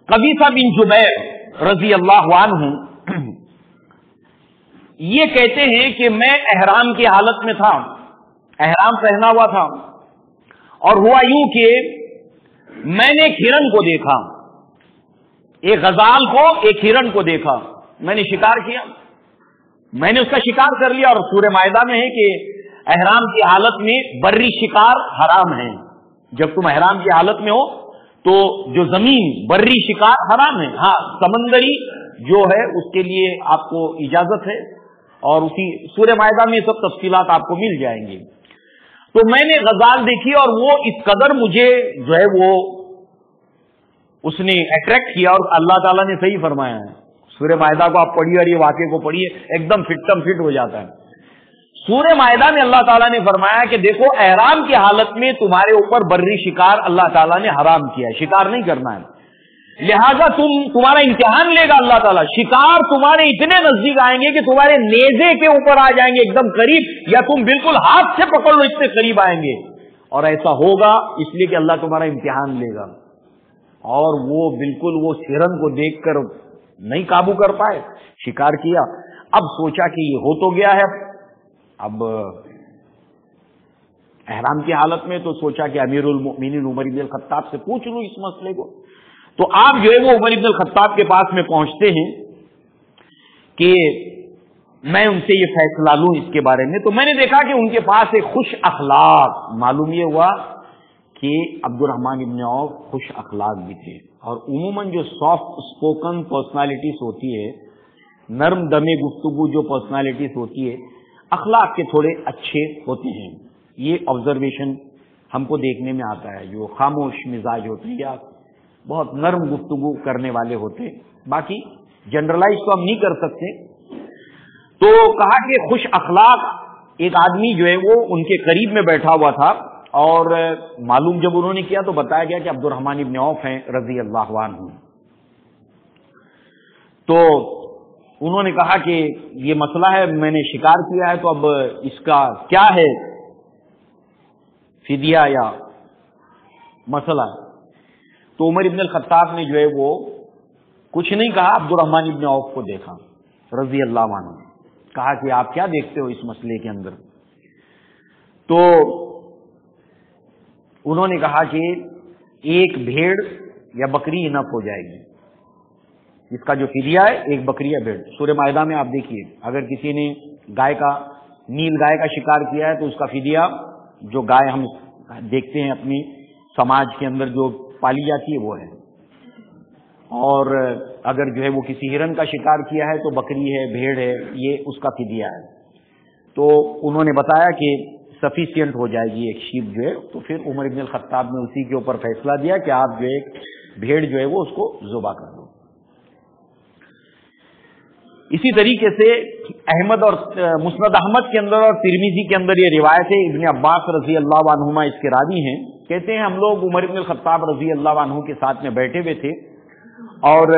قبیصہ بن جبیر رضی اللہ عنہ یہ کہتے ہیں کہ میں احرام کی حالت میں تھا، احرام پہنا ہوا تھا، اور ہوا یوں کہ میں نے ایک ہرن کو دیکھا، ایک غزال کو، ایک ہرن کو دیکھا، میں نے شکار کیا، میں نے اس کا شکار کر لیا۔ اور سورہ مائدہ میں ہے کہ احرام کی حالت میں بری شکار حرام ہے، جب تم احرام کی حالت میں ہو تو جو زمین بری شکار حرام ہے، ہاں سمندری جو ہے اس کے لیے آپ کو اجازت ہے، اور اسی سورہ مائدہ میں سب تفصیلات آپ کو مل جائیں گی۔ تو میں نے غزال دیکھی اور وہ اس قدر مجھے جو ہے وہ اس نے اٹریکٹ کیا، اور اللہ تعالیٰ نے صحیح فرمایا ہے، سورہ مائدہ کو آپ پڑھیے اور یہ واقعے کو پڑھیے، ایک دم فٹ ہو جاتا ہے۔ سورہ مائدہ میں اللہ تعالیٰ نے فرمایا کہ دیکھو احرام کی حالت میں تمہارے اوپر بری شکار اللہ تعالیٰ نے حرام کیا ہے، شکار نہیں کرنا ہے، لہذا تمہارا امتحان لے گا اللہ تعالیٰ، شکار تمہارے اتنے نزدیک آئیں گے کہ تمہارے نیزے کے اوپر آ جائیں گے ایک دم قریب، یا تم بالکل ہاتھ سے پکڑ لو اتنے قریب آئیں گے، اور ایسا ہوگا اس لیے کہ اللہ تمہارا امتحان لے گا۔ اور وہ بالکل وہ ہرن کو دیکھ کر نہیں قابو کر پائے، شکار کیا۔ اب سوچا کہ یہ ہو تو گیا ہے، اب احرام کی حالت میں تو سوچا کہ امیر المؤمنین عمر بن الخطاب سے پوچھ لوں اس مسئلے کو۔ تو آپ جو ہے وہ عمر بن الخطاب کے پاس میں پہنچتے ہیں کہ میں ان سے یہ فیصلہ لوں اس کے بارے میں۔ تو میں نے دیکھا کہ ان کے پاس ایک خوش اخلاق، معلوم یہ ہوا کہ عبد الرحمن بن عوف خوش اخلاق بھی تھے، اور عموماً جو سافٹ اسپوکن پرسنالٹیز ہوتی ہے، نرم دمے گفتگو جو پرسنالٹیز ہوتی ہے، اخلاق کے تھوڑے اچھے ہوتے ہیں، یہ آبزرویشن ہم کو دیکھنے میں آتا ہے۔ جو خاموش مزاج ہوتے ہیں یا بہت نرم گفتگو کرنے والے ہوتے ہیں، باقی جنرلائز تو ہم نہیں کر سکتے۔ تو کہا کہ خوش اخلاق ایک آدمی جو ہے وہ ان کے قریب میں بیٹھا ہوا تھا، اور معلوم جب انہوں نے کیا تو بتایا گیا کہ عبد الرحمن بن عوف ہیں رضی اللہ عنہ۔ تو انہوں نے کہا کہ یہ مسئلہ ہے، میں نے شکار کیا ہے، تو اب اس کا کیا ہے فدیہ یا مسئلہ؟ تو عمر بن الخطاب نے جو ہے وہ کچھ نہیں کہا، عبد الرحمن بن عوف کو دیکھا رضی اللہ عنہ، کہا کہ آپ کیا دیکھتے ہو اس مسئلے کے اندر؟ تو انہوں نے کہا کہ ایک بھیڑ یا بکری انف ہو جائے گی، اس کا جو فدیہ ہے ایک بکری یا بھیڑ۔ سورہ مائدہ میں آپ دیکھیے، اگر کسی نے گائے کا، نیل گائے کا شکار کیا ہے تو اس کا فدیہ، جو گائے ہم دیکھتے ہیں اپنی سماج کے اندر جو پالی جاتی ہے وہ ہے، اور اگر جو ہے وہ کسی ہرن کا شکار کیا ہے تو بکری ہے، بھیڑ ہے، یہ اس کا فدیہ ہے۔ تو انہوں نے بتایا کہ سفیشینٹ ہو جائے گی ایک شیپ جو ہے، تو پھر عمر ابن الخطاب نے اسی کے اوپر فیصلہ دیا کہ آپ جو ایک بھیڑ جو ہے وہ اس کو ذبح کر دو۔ اسی طریقے سے احمد اور مسند احمد کے اندر اور ترمذی کے اندر یہ روایت ہے، ابن عباس رضی اللہ عنہما اس کے راوی ہیں، کہتے ہیں ہم لوگ عمر ابن الخطاب رضی اللہ عنہ کے ساتھ میں بیٹھے ہوئے تھے، اور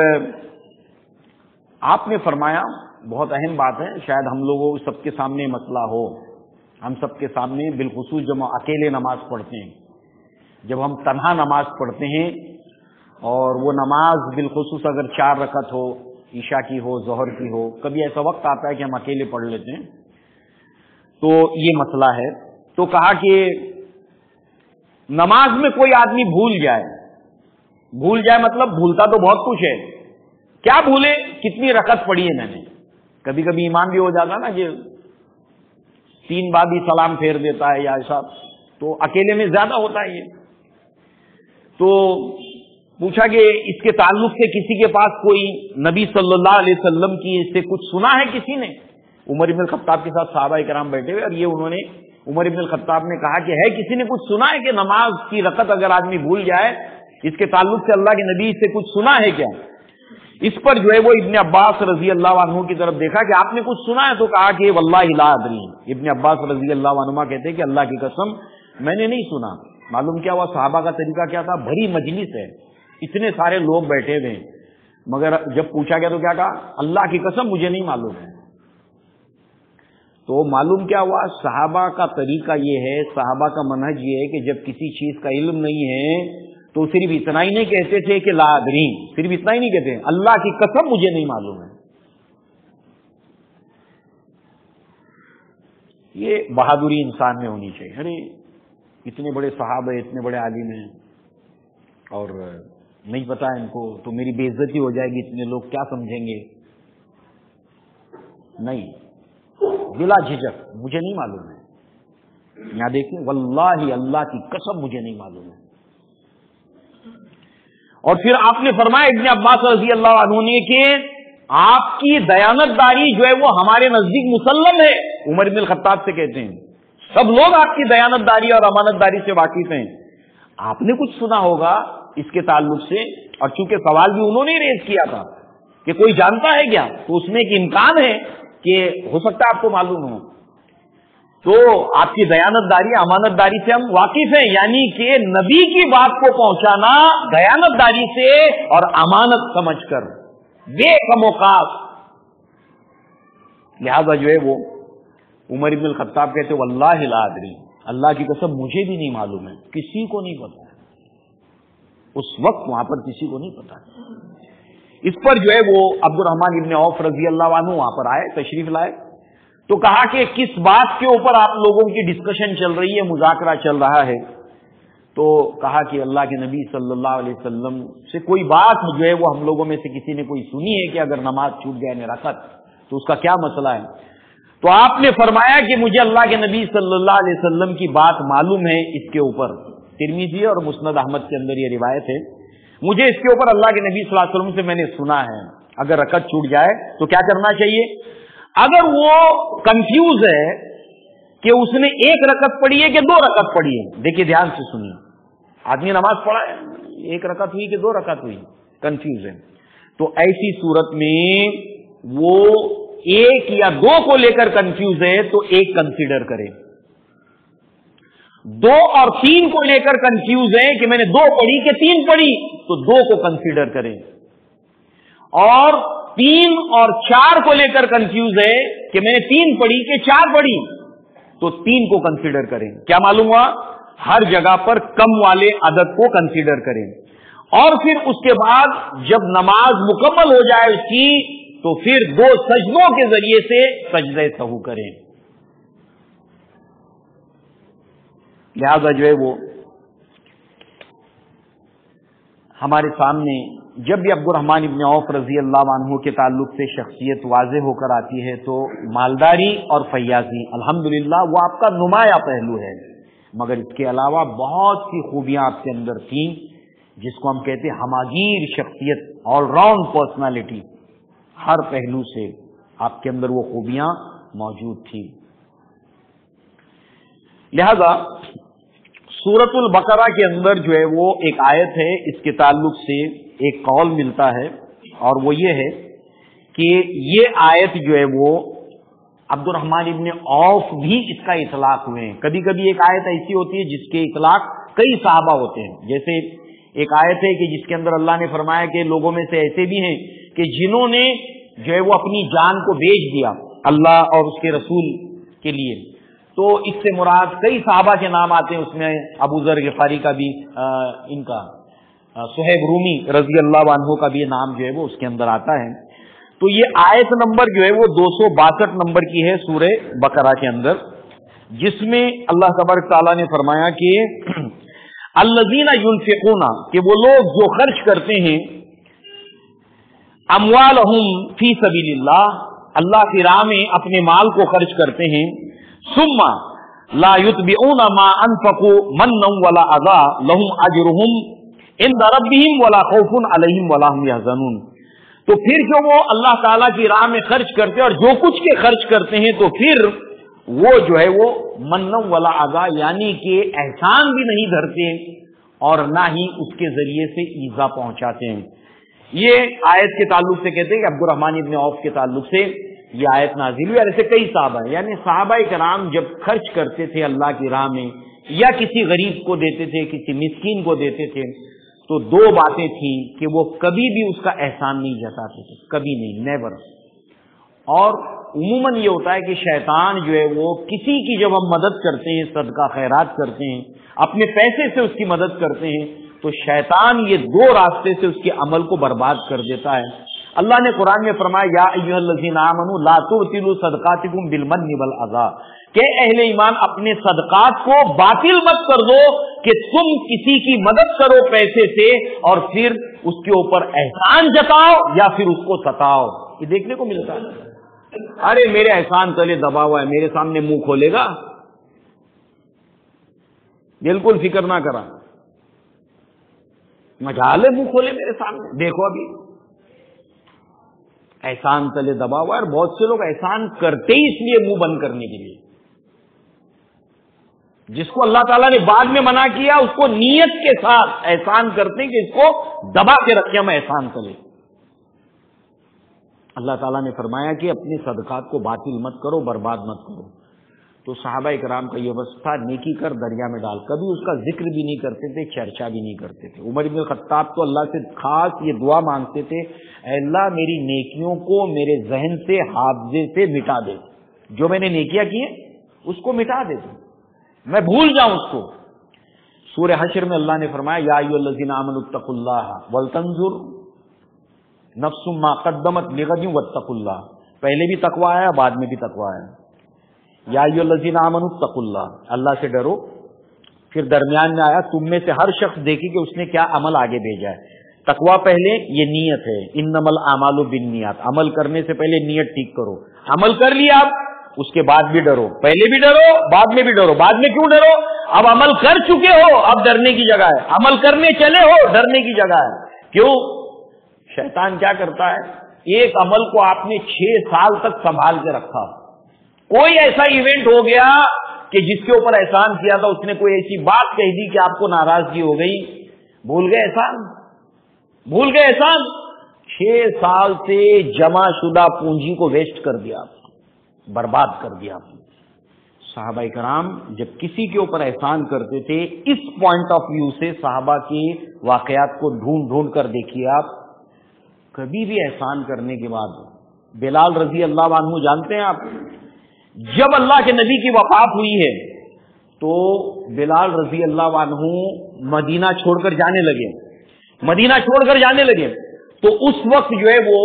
آپ نے فرمایا، بہت اہم بات ہے، شاید ہم لوگوں سب کے سامنے مسئلہ ہو، ہم سب کے سامنے بالخصوص جب ہم اکیلے نماز پڑھتے ہیں، جب ہم تنہا نماز پڑھتے ہیں، اور وہ نماز بالخصوص اگر 4 رکعت ہو، عشاء کی ہو، ظہر کی ہو، کبھی ایسا وقت آتا ہے کہ ہم اکیلے پڑھ لیتے ہیں، تو یہ مسئلہ ہے۔ تو کہا کہ نماز میں کوئی آدمی بھول جائے مطلب بھولتا تو بہت کچھ ہے، کیا بھولے، کتنی رکعت پڑھی ہے میں نے، کبھی کبھی ایمان بھی ہو جاتا نا کہ 3 بار بھی سلام پھیر دیتا ہے یا ایسا، تو اکیلے میں زیادہ ہوتا ہے یہ۔ تو پوچھا کہ اس کے تعلق سے کسی کے پاس کوئی نبی صلی اللہ علیہ وسلم کی اس سے کچھ سنا ہے کسی نے؟ عمر ابن الخطاب کے ساتھ صحابہ کرام بیٹھے ہوئے، اور یہ انہوں نے عمر ابن الخطاب نے کہا کہ ہے کسی نے کچھ سنا ہے کہ نماز کی رکعت اگر آدمی بھول جائے، اس کے تعلق سے اللہ کے نبی سے کچھ سنا ہے کیا؟ اس پر جو ہے وہ ابن عباس رضی اللہ عنہ کی طرف دیکھا کہ آپ نے کچھ سنا ہے، تو کہا کہ واللہ لا ادری۔ ابن عباس رضی اللہ عنہما کہتے ہیں کہ اللہ کی قسم میں نے نہیں سنا۔ معلوم کیا ہوا صحابہ کا طریقہ کیا تھا، بھری مجلس ہے، اتنے سارے لوگ بیٹھے ہوئے ہیں، مگر جب پوچھا گیا تو کیا کہا، اللہ کی قسم مجھے نہیں معلوم ہے۔ تو معلوم کیا ہوا، صحابہ کا طریقہ یہ ہے، صحابہ کا منہج یہ ہے کہ جب کسی چیز کا علم نہیں ہے تو صرف اتنا ہی نہیں کہتے تھے کہ لا ادری، صرف اتنا ہی نہیں کہتے، اللہ کی قسم مجھے نہیں معلوم ہے۔ یہ بہادری انسان میں ہونی چاہیے۔ ارے اتنے بڑے صحابہ، اتنے بڑے عالم ہیں، اور نہیں پتا ان کو، تو میری بے عزتی ہو جائے گی، اتنے لوگ کیا سمجھیں گے؟ نہیں، بلا جھجک مجھے نہیں معلوم ہے۔ یہاں دیکھیں، واللہ اللہ کی قسم مجھے نہیں معلوم ہے۔ اور پھر آپ نے فرمایا ابن عباس رضی اللہ عنہ نے کہ آپ کی دیانت داری جو ہے وہ ہمارے نزدیک مسلم ہے۔ عمر بن الخطاب سے کہتے ہیں سب لوگ آپ کی دیانت داری اور امانت داری سے واقف ہیں، آپ نے کچھ سنا ہوگا اس کے تعلق سے۔ اور چونکہ سوال بھی انہوں نے ریز کیا تھا کہ کوئی جانتا ہے کیا، تو اس میں ایک امکان ہے کہ ہو سکتا ہے آپ کو معلوم ہو، تو آپ کی دیانت داری امانت داری سے ہم واقف ہیں، یعنی کہ نبی کی بات کو پہنچانا دیانت داری سے اور امانت سمجھ کر، بے کم اوقات۔ لہذا جو ہے وہ عمر بن الخطاب کہتے واللہ لا ادری، اللہ کی قسم مجھے بھی نہیں معلوم ہے، کسی کو نہیں پتا، اس وقت وہاں پر کسی کو نہیں پتا۔ اس پر جو ہے وہ عبد الرحمن ابن عوف رضی اللہ عنہ وہاں پر آئے، تشریف لائے، تو کہا کہ کس بات کے اوپر آپ لوگوں کی ڈسکشن چل رہی ہے، مذاکرہ چل رہا ہے؟ تو کہا کہ اللہ کے نبی صلی اللہ علیہ وسلم سے کوئی بات جو ہے وہ ہم لوگوں میں سے کسی نے کوئی سنی ہے کہ اگر نماز چھوٹ جائے رکعت تو اس کا کیا مسئلہ ہے؟ تو آپ نے فرمایا کہ مجھے اللہ کے نبی صلی اللہ علیہ وسلم کی بات معلوم ہے اس کے اوپر، ترمذی اور مسند احمد کے اندر یہ روایت ہے، مجھے اس کے اوپر اللہ کے نبی صلی اللہ علیہ وسلم سے میں نے سنا ہے اگر رکعت چھوٹ جائے تو کیا کرنا چاہیے۔ اگر وہ کنفیوز ہے کہ اس نے 1 رکعت پڑھی ہے کہ 2 رکعت پڑھی ہے، دیکھیے دھیان سے سنیے، آدمی نماز پڑھا ہے 1 رکعت ہوئی کہ 2 رکعت ہوئی، کنفیوز ہے، تو ایسی صورت میں وہ 1 یا 2 کو لے کر کنفیوز ہے تو 1 کنسیڈر کرے، 2 اور 3 کو لے کر کنفیوز ہے کہ میں نے 2 پڑھی کہ 3 پڑھی تو 2 کو کنسیڈر کریں، اور 3 اور 4 کو لے کر کنفیوز ہے کہ میں نے 3 پڑھی کہ 4 پڑھی تو 3 کو کنسیڈر کریں۔ کیا معلوم ہوا؟ ہر جگہ پر کم والے عدد کو کنسیڈر کریں، اور پھر اس کے بعد جب نماز مکمل ہو جائے اس کی تو پھر 2 سجدوں کے ذریعے سے سجدہ سہو کریں۔ لہذا جو ہے وہ ہمارے سامنے جب بھی عبد الرحمن ابن عوف رضی اللہ عنہ کے تعلق سے شخصیت واضح ہو کر آتی ہے تو مالداری اور فیاضی الحمدللہ وہ آپ کا نمایاں پہلو ہے، مگر اس کے علاوہ بہت سی خوبیاں آپ کے اندر تھیں جس کو ہم کہتے ہیں ہماگیر شخصیت، آل راؤنڈ پرسنالٹی، ہر پہلو سے آپ کے اندر وہ خوبیاں موجود تھی۔ لہذا سورۃ البقرہ کے اندر جو ہے وہ ایک آیت ہے، اس کے تعلق سے ایک قول ملتا ہے، اور وہ یہ ہے کہ یہ آیت جو ہے وہ عبد الرحمن ابن عوف بھی اس کا اطلاق ہوئے ہیں۔ کبھی کبھی ایک آیت ایسی ہوتی ہے جس کے اطلاق کئی صحابہ ہوتے ہیں، جیسے ایک آیت ہے کہ جس کے اندر اللہ نے فرمایا کہ لوگوں میں سے ایسے بھی ہیں کہ جنہوں نے جو ہے وہ اپنی جان کو بیچ دیا اللہ اور اس کے رسول کے لیے، تو اس سے مراد کئی صحابہ کے نام آتے ہیں، اس میں ابو ذر غفاری کا بھی، ان کا صہیب رومی رضی اللہ عنہ کا بھی نام جو ہے وہ اس کے اندر آتا ہے۔ تو یہ آیت نمبر جو ہے وہ 262 نمبر کی ہے سورہ بقرہ کے اندر، جس میں اللہ تبارک تعالیٰ نے فرمایا کہ الذین ینفقون، کہ وہ لوگ جو خرچ کرتے ہیں، اموالہم فی سبیل اللہ، اللہ کی راہ میں اپنے مال کو خرچ کرتے ہیں، ثم لا یتبعون ما انفقوا منا ولا اذى لهم اجرهم عند ربهم ولا خوف علیہم ولا هم يحزنون۔ تو پھر جو وہ اللہ تعالیٰ کی راہ میں خرچ کرتے ہیں اور جو کچھ کے خرچ کرتے ہیں، تو پھر وہ جو ہے وہ منا ولا اذى، یعنی کہ احسان بھی نہیں دھرتے اور نہ ہی اس کے ذریعے سے ایذا پہنچاتے ہیں۔ یہ آیت کے تعلق سے کہتے ہیں کہ عبد الرحمن ابن عوف کے تعلق سے یہ آیت نازل ہوئی، اور ایسے کئی صحابہ ہیں، یعنی صحابہ کرام جب خرچ کرتے تھے اللہ کی راہ میں، یا کسی غریب کو دیتے تھے، کسی مسکین کو دیتے تھے، تو دو باتیں تھیں کہ وہ کبھی بھی اس کا احسان نہیں جتاتے تھے، کبھی نہیں، نیور۔ اور عموماً یہ ہوتا ہے کہ شیطان جو ہے وہ کسی کی جب ہم مدد کرتے ہیں، صدقہ خیرات کرتے ہیں، اپنے پیسے سے اس کی مدد کرتے ہیں، تو شیطان یہ دو راستے سے اس کے عمل کو برباد کر دیتا ہے۔ اللہ نے قرآن میں فرمایا یا ایھا الذین آمنوا لا تبطلوا صدقاتکم بالمن والاذی، کہ اہل ایمان اپنے صدقات کو باطل مت کر دو کہ تم کسی کی مدد کرو پیسے سے اور پھر اس کے اوپر احسان جتاؤ یا پھر اس کو ستاؤ۔ یہ دیکھنے کو ملتا ہے، ارے میرے احسان تلے دبا ہوا ہے، میرے سامنے منہ کھولے گا؟ بالکل فکر نہ کرا، مجال ہے منہ کھولے میرے سامنے، دیکھو ابھی احسان تلے دبا ہوا ہے۔ اور بہت سے لوگ احسان کرتے ہی اس لیے منہ بند کرنے کے لیے، جس کو اللہ تعالیٰ نے بعد میں منع کیا اس کو نیت کے ساتھ احسان کرتے ہیں کہ اس کو دبا کے رکھے ہم احسان تلے۔ اللہ تعالیٰ نے فرمایا کہ اپنے صدقات کو باطل مت کرو، برباد مت کرو۔ تو صحابہ کرام کا یہ وصف تھا، نیکی کر دریا میں ڈال، کبھی اس کا ذکر بھی نہیں کرتے تھے، چرچا بھی نہیں کرتے تھے۔ عمر بن الخطاب تو اللہ سے خاص یہ دعا مانگتے تھے، اے اللہ میری نیکیوں کو میرے ذہن سے، حافظے سے مٹا دے، جو میں نے نیکیاں کی ہیں اس کو مٹا دے دو، میں بھول جاؤں اس کو۔ سورہ حشر میں اللہ نے فرمایا یا ایھا الذین آمنوا اتقوا اللہ ولتنظر نفس ما قدمت لغد واتقوا اللہ، پہلے بھی تقویٰ آیا، بعد میں بھی تقویٰ آیا۔ یا ایھا الذین آمنوا اتقوا اللہ، اللہ سے ڈرو، پھر درمیان میں آیا تم میں سے ہر شخص دیکھے کہ اس نے کیا عمل آگے بھیجا ہے۔ تقویٰ پہلے یہ نیت ہے، انما الاعمال بالنیات، عمل کرنے سے پہلے نیت ٹھیک کرو، عمل کر لیا آپ اس کے بعد بھی ڈرو، پہلے بھی ڈرو بعد میں بھی ڈرو۔ بعد میں کیوں ڈرو؟ اب عمل کر چکے ہو، اب ڈرنے کی جگہ ہے، عمل کرنے چلے ہو ڈرنے کی جگہ ہے۔ کیوں؟ شیطان کیا کرتا ہے، ایک عمل کو آپ نے 6 سال تک سنبھال کے رکھا، کوئی ایسا ایونٹ ہو گیا کہ جس کے اوپر احسان کیا تھا اس نے کوئی ایسی بات کہہ دی کہ آپ کو ناراضگی ہو گئی، بھول گئے احسان، بھول گئے احسان، 6 سال سے جمع شدہ پونجی کو ویسٹ کر دیا، برباد کر دیا۔ صحابہ کرام جب کسی کے اوپر احسان کرتے تھے، اس پوائنٹ آف ویو سے صحابہ کے واقعات کو ڈھونڈ ڈھونڈ کر دیکھیے آپ، کبھی بھی احسان کرنے کے بعد، بلال رضی اللہ عنہ جانتے ہیں آپ، جب اللہ کے نبی کی وفات ہوئی ہے تو بلال رضی اللہ عنہ مدینہ چھوڑ کر جانے لگے، مدینہ چھوڑ کر جانے لگے، تو اس وقت جو ہے وہ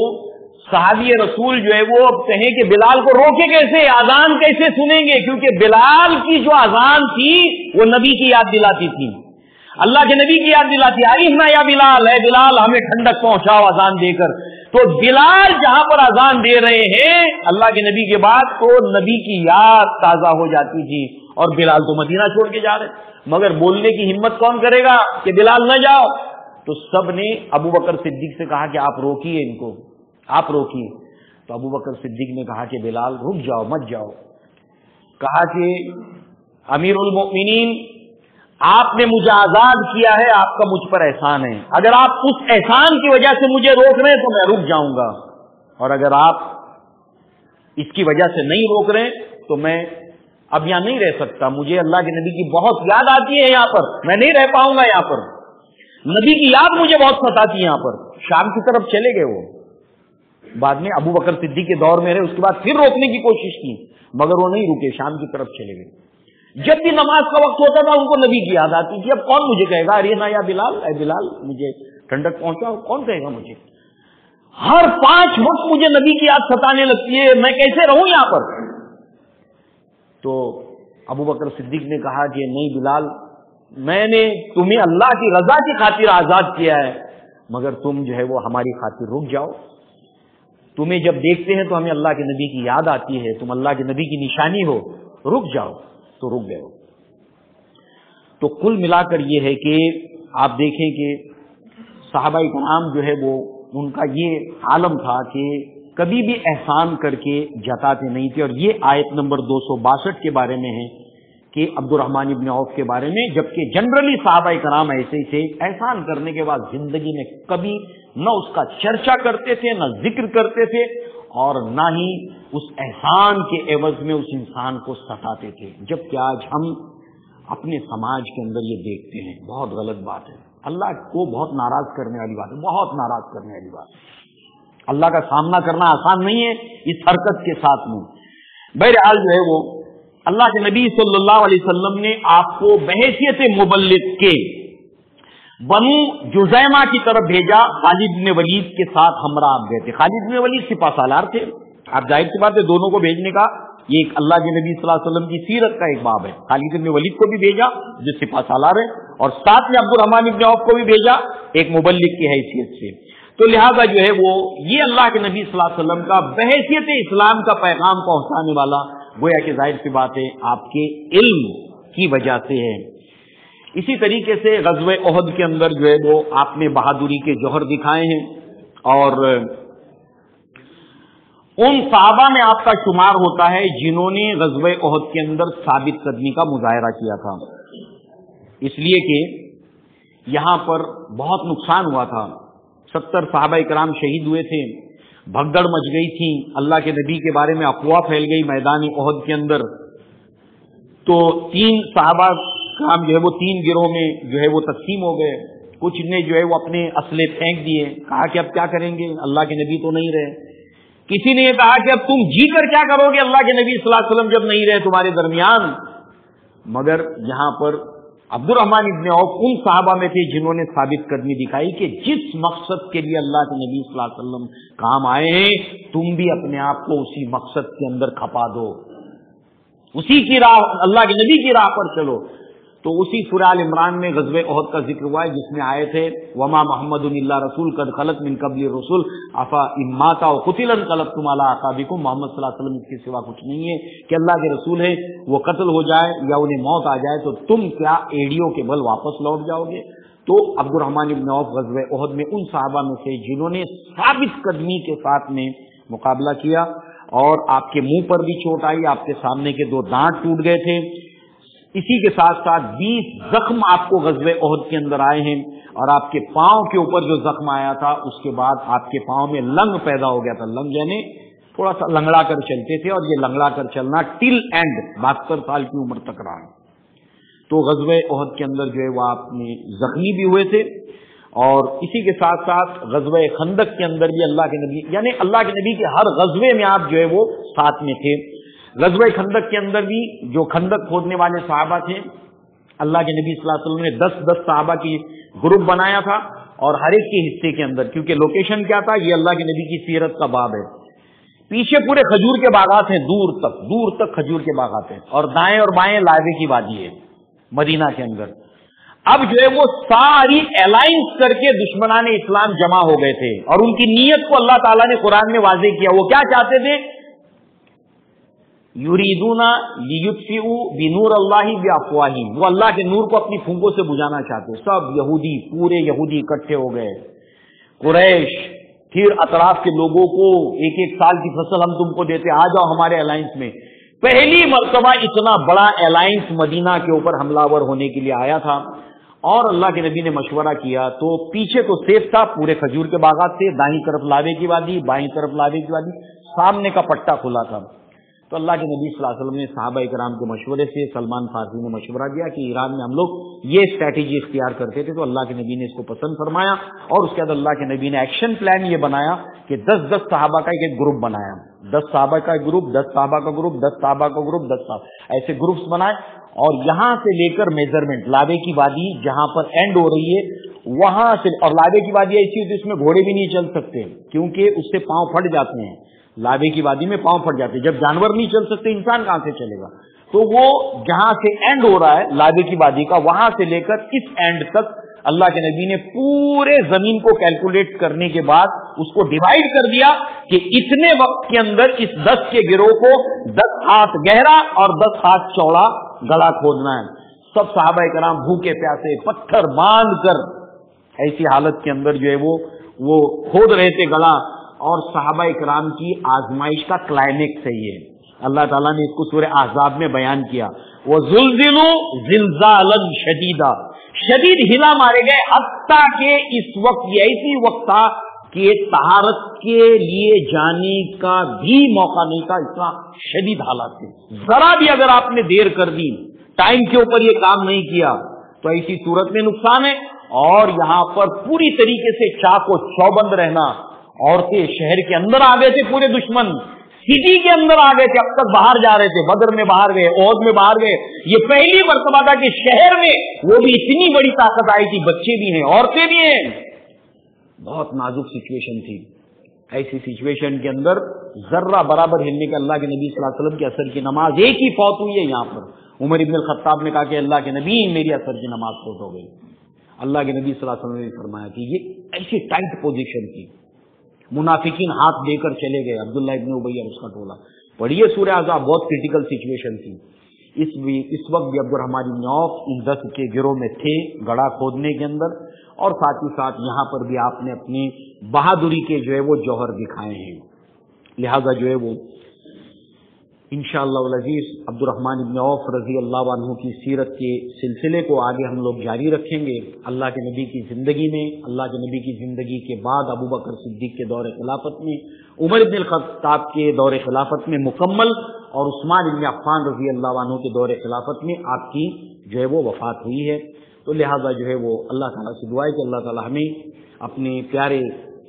صحابی رسول جو ہے وہ اب کہیں کہ بلال کو روکے کیسے، اذان کیسے سنیں گے، کیونکہ بلال کی جو اذان تھی وہ نبی کی یاد دلاتی تھی، اللہ کے نبی کی یاد دلاتی، علینا یا بلال، ہے بلال ہمیں ٹھنڈک پہنچاؤ اذان دے کر۔ تو بلال جہاں پر اذان دے رہے ہیں اللہ کے نبی کے بعد، تو نبی کی یاد تازہ ہو جاتی تھی، اور بلال تو مدینہ چھوڑ کے جا رہے، مگر بولنے کی ہمت کون کرے گا کہ بلال نہ جاؤ؟ تو سب نے ابو بکر صدیق سے کہا کہ آپ روکیے ان کو، آپ روکیے۔ تو ابو بکر صدیق نے کہا کہ بلال رک جاؤ، مت جاؤ۔ کہا کہ امیر المؤمنین، آپ نے مجھے آزاد کیا ہے، آپ کا مجھ پر احسان ہے، اگر آپ اس احسان کی وجہ سے مجھے روک رہے ہیں تو میں رک جاؤں گا، اور اگر آپ اس کی وجہ سے نہیں روک رہے تو میں اب یہاں نہیں رہ سکتا، مجھے اللہ کے نبی کی بہت یاد آتی ہے، یہاں پر میں نہیں رہ پاؤں گا، یہاں پر نبی کی یاد مجھے بہت ستاتی ہے۔ یہاں پر شام کی طرف چلے گئے، وہ بعد میں ابو بکر صدیق کے دور میں رہے، اس کے بعد پھر روکنے کی کوشش کی مگر وہ نہیں رکے، شام کی طرف چلے گئے۔ جب بھی نماز کا وقت ہوتا تھا ان کو نبی کی یاد آتی تھی، اب کون مجھے کہے گا ارے نا یا بلال، اے بلال مجھے ٹھنڈک پہنچاؤ، کون کہے گا مجھے؟ ہر 5 وقت مجھے نبی کی یاد ستانے لگتی ہے، میں کیسے رہوں یہاں پر؟ تو ابو بکر صدیق نے کہا کہ نہیں بلال، میں نے تمہیں اللہ کی رضا کی خاطر آزاد کیا ہے، مگر تم جو ہے وہ ہماری خاطر رک جاؤ، تمہیں جب دیکھتے ہیں تو ہمیں اللہ کے نبی کی یاد آتی ہے، تم اللہ کے نبی کی نشانی ہو، رک جاؤ، تو رک گئے ہو۔ تو کل ملا کر یہ ہے کہ آپ دیکھیں کہ صحابہ کرام جو ہے وہ ان کا یہ عالم تھا کہ کبھی بھی احسان کر کے جتاتے نہیں تھے، اور یہ آیت نمبر 262 کے بارے میں ہے کہ عبد الرحمن ابن عوف کے بارے میں، جبکہ جنرلی صحابہ کرام ایسے ہی تھے، احسان کرنے کے بعد زندگی میں کبھی نہ اس کا چرچا کرتے تھے، نہ ذکر کرتے تھے، اور نہ ہی اس احسان کے عوض میں اس انسان کو ستاتے تھے، جبکہ آج ہم اپنے سماج کے اندر یہ دیکھتے ہیں، بہت غلط بات ہے، اللہ کو بہت ناراض کرنے والی بات ہے، بہت ناراض کرنے والی بات ہے۔ اللہ کا سامنا کرنا آسان نہیں ہے اس حرکت کے ساتھ میں۔ بہرحال جو ہے وہ اللہ کے نبی صلی اللہ علیہ وسلم نے آپ کو بحیثیت مبلغ کے بنو جزیمہ کی طرف بھیجا، خالد بن ولید کے ساتھ ہمراہ آپ گئے تھے۔ خالد بن ولید سپہ سالار تھے، آپ ظاہر سی بات ہے دونوں کو بھیجنے کا یہ ایک اللہ کے نبی صلی اللہ علیہ وسلم کی سیرت کا ایک باب ہے۔ خالد بن ولید کو بھی بھیجا جو سپہ سالار ہے، اور ساتھ میں عبد الرحمن بن عوف کو بھی بھیجا ایک مبلغ کی حیثیت سے۔ تو لہذا جو ہے وہ یہ اللہ کے نبی صلی اللہ علیہ وسلم کا بحیثیت اسلام کا پیغام پہنچانے والا، گویا کہ ظاہر سی بات ہے آپ کے علم کی وجہ سے ہے۔ اسی طریقے سے غزوہ احد کے اندر جو ہے وہ آپ نے بہادری کے جوہر دکھائے ہیں، اور ان صحابہ میں آپ کا شمار ہوتا ہے جنہوں نے غزوہ احد کے اندر ثابت قدمی کا مظاہرہ کیا تھا، اس لیے کہ یہاں پر بہت نقصان ہوا تھا، 70 صحابہ کرام شہید ہوئے تھے، بھگدڑ مچ گئی تھی، اللہ کے نبی کے بارے میں افواہ پھیل گئی میدان احد کے اندر۔ تو 3 صحابہ کرام جو ہے وہ 3 گروہ میں جو ہے وہ تقسیم ہو گئے، کچھ نے جو ہے وہ اپنے اسلحے پھینک دیے، کہا کہ اب کیا کریں گے، اللہ کے نبی تو نہیں رہے۔ کسی نے یہ کہا کہ اب تم جی کر کیا کرو گے، اللہ کے نبی صلی اللہ علیہ وسلم جب نہیں رہے تمہارے درمیان۔ مگر یہاں پر عبد الرحمن ابن عوف ان صحابہ میں تھے جنہوں نے ثابت قدمی دکھائی کہ جس مقصد کے لیے اللہ کے نبی صلی اللہ علیہ وسلم کام آئے ہیں، تم بھی اپنے آپ کو اسی مقصد کے اندر کھپا دو، اسی کی راہ، اللہ کے نبی کی راہ پر چلو۔ تو اسی سورہ آل عمران میں غزوہ احد کا ذکر ہوا ہے جس میں آئے تھے وما محمد الا رسول قد خلت من قبل الرسل افا ان مات او قتل انقلبتم علی اعقابکم، محمد صلی اللہ علیہ وسلم اس کے سوا کچھ نہیں ہے کہ اللہ کے رسول ہے، وہ قتل ہو جائے یا انہیں موت آ جائے تو تم کیا ایڑیوں کے بل واپس لوٹ جاؤ گے۔ تو عبد الرحمن ابن عوف غزوہ احد میں ان صحابہ میں سے جنہوں نے ثابت قدمی کے ساتھ میں مقابلہ کیا، اور آپ کے منہ پر بھی چوٹ آئی، آپ کے سامنے کے 2 دانت ٹوٹ گئے تھے، اسی کے ساتھ ساتھ 20 زخم آپ کو غزوہ احد کے اندر آئے ہیں، اور آپ کے پاؤں کے اوپر جو زخم آیا تھا اس کے بعد آپ کے پاؤں میں لنگ پیدا ہو گیا تھا، لنگ یعنی تھوڑا سا لنگڑا کر چلتے تھے، اور یہ لنگڑا کر چلنا ٹل اینڈ 72 سال کی عمر تک رہا۔ تو غزوہ احد کے اندر جو ہے وہ آپ نے زخمی بھی ہوئے تھے، اور اسی کے ساتھ ساتھ غزوہ خندق کے اندر بھی اللہ کے نبی، یعنی اللہ کے نبی کے ہر غزوے میں آپ جو ہے وہ ساتھ میں تھے۔ غزوہ خندق کے اندر بھی جو خندق کھودنے والے صحابہ تھے، اللہ کے نبی صلی اللہ علیہ وسلم نے 10 صحابہ کی گروپ بنایا تھا، اور ہر ایک کے حصے کے اندر، کیونکہ لوکیشن کیا تھا، یہ اللہ کے نبی کی سیرت کا باب ہے، پیچھے پورے کھجور کے باغات ہیں، دور تک کھجور کے باغات ہیں، اور دائیں اور بائیں لاوے کی وادی ہے مدینہ کے اندر۔ اب جو ہے وہ ساری الائنس کر کے دشمنان اسلام جمع ہو گئے تھے، اور ان کی نیت کو اللہ تعالیٰ نے قرآن میں واضح کیا، وہ کیا چاہتے تھے، یریدون لیطفئوا بنور اللہ بافواہہم، وہ اللہ کے نور کو اپنی پھونکوں سے بجھانا چاہتے۔ سب یہودی، پورے یہودی اکٹھے ہو گئے، قریش، پھر اطراف کے لوگوں کو 1 سال کی فصل ہم تم کو دیتے، آ جاؤ ہمارے الائنس میں، پہلی مرتبہ اتنا بڑا الائنس مدینہ کے اوپر حملہ ور ہونے کے لیے آیا تھا، اور اللہ کے نبی نے مشورہ کیا تو پیچھے تو سیف تھا، پورے کھجور کے باغات تھے، دائیں طرف لاوے کی وادی، بائیں طرف لاوے کی وادی، سامنے کا پٹا کھلا تھا۔ تو اللہ کے نبی صلی اللہ علیہ وسلم نے صحابہ کرام کے مشورے سے سلمان فارسی نے مشورہ دیا کہ ایران میں ہم لوگ یہ اسٹریٹجی اختیار کرتے تھے، تو اللہ کے نبی نے اس کو پسند فرمایا، اور اس کے بعد اللہ کے نبی نے ایکشن پلان یہ بنایا کہ 10 صحابہ کا ایک گروپ بنایا، 10 صحابہ کا ایک گروپ، 10 صحابہ کا گروپ، 10 صحابہ کا گروپ، 10 صحابہ، ایسے گروپس بنائے، اور یہاں سے لے کر میجرمنٹ لاوے کی وادی جہاں پر اینڈ ہو رہی ہے وہاں سے، اور لاوے کی وادی ایسی ہوتی ہے اس میں گھوڑے بھی نہیں چل سکتے کیونکہ اس سے پاؤں پھٹ جاتے ہیں، لاوے کی وادی میں پاؤں پھٹ جاتے ہیں، جب جانور نہیں چل سکتے انسان کہاں سے چلے گا؟ تو وہ جہاں سے اینڈ ہو رہا ہے لاوے کی وادی کا، وہاں سے لے کر اس اینڈ تک اللہ کے نبی نے پورے زمین کو کیلکولیٹ کرنے کے بعد اس کو ڈیوائڈ کر دیا کہ اتنے وقت کے اندر اس 10 کے گروہ کو 10 ہاتھ گہرا اور 10 ہاتھ چوڑا گڑا کھودنا ہے۔ سب صحابہ کرام بھوکے پیاسے پتھر باندھ کر ایسی حالت کے اندر جو ہے وہ کھود رہے تھے گڑا، اور صحابہ کرام کی آزمائش کا کلائمیکس ہے یہ، اللہ تعالیٰ نے اس کو سورہ احزاب میں بیان کیا، وَزُلْزِلُوا زِلْزَالًا شَدِيدًا، شدید ہلا مارے گئے، حتیٰ کہ اس وقت یہ ایسی وقت تھا کہ طہارت کے لیے جانے کا بھی موقع نہیں تھا، اتنا شدید حالات تھے، ذرا بھی اگر آپ نے دیر کر دی، ٹائم کے اوپر یہ کام نہیں کیا تو ایسی صورت میں نقصان ہے۔ اور یہاں پر پوری طریقے سے چاق و چوبند رہنا، عورتیں شہر کے اندر آ گئے تھے، پورے دشمن سٹی کے اندر آ گئے تھے، اب تک باہر جا رہے تھے، بدر میں باہر گئے، احد میں باہر گئے، یہ پہلی مرتبہ تھا کہ شہر میں وہ بھی اتنی بڑی طاقت آئی تھی، بچے بھی ہیں عورتیں بھی ہیں، بہت نازک سچویشن تھی۔ ایسی سچویشن کے اندر ذرہ برابر ہلنے کا اللہ کے نبی صلی اللہ علیہ وسلم کی عصر کی نماز ایک ہی فوت ہوئی ہے، یہاں پر عمر ابن الخطاب نے کہا کہ اللہ کے نبی میری عصر کی نماز فوت ہو گئی۔ اللہ کے نبی صلی اللہ علیہ وسلم نے فرمایا کہ یہ ایسی ٹائٹ پوزیشن تھی، منافقین ہاتھ دے کر چلے گئے، عبداللہ ابن ابی اور اس کا ٹولہ، پڑھیے سورہ احزاب، بہت کریٹیکل سچویشن تھی۔ اس وقت بھی عبد الرحمن بن عوف ان 10 کے گروہ میں تھے گڑھا کھودنے کے اندر، اور ساتھ ہی ساتھ یہاں پر بھی آپ نے اپنی بہادری کے جو ہے وہ جوہر دکھائے ہیں، لہذا جو ہے وہ انشاءاللہ العزیز عبد الرحمن بن عوف رضی اللہ عنہ کی سیرت کے سلسلے کو آگے ہم لوگ جاری رکھیں گے۔ اللہ کے نبی کی زندگی میں، اللہ کے نبی کی زندگی کے بعد ابو بکر صدیق کے دور خلافت میں، عمر بن الخطاب کے دور خلافت میں مکمل، اور عثمان بن عفان رضی اللہ عنہ کے دور خلافت میں آپ کی جو ہے وہ وفات ہوئی ہے۔ تو لہٰذا جو ہے وہ اللہ تعالیٰ سے دعا ہے کہ اللہ تعالیٰ ہمیں اپنے پیارے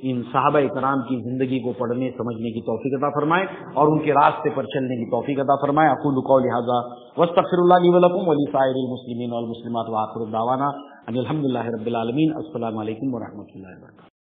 ان صحابہ کرام کی زندگی کو پڑھنے سمجھنے کی توفیق عطا فرمائے، اور ان کے راستے پر چلنے کی توفیق عطا فرمائے۔ اقول قولی ھذا واستغفر اللہ لی ولکم ولسائر المسلمین والمسلمات، وآخر دعوانا ان الحمد للہ رب العالمین۔ السلام علیکم ورحمۃ اللہ وبرکاتہ۔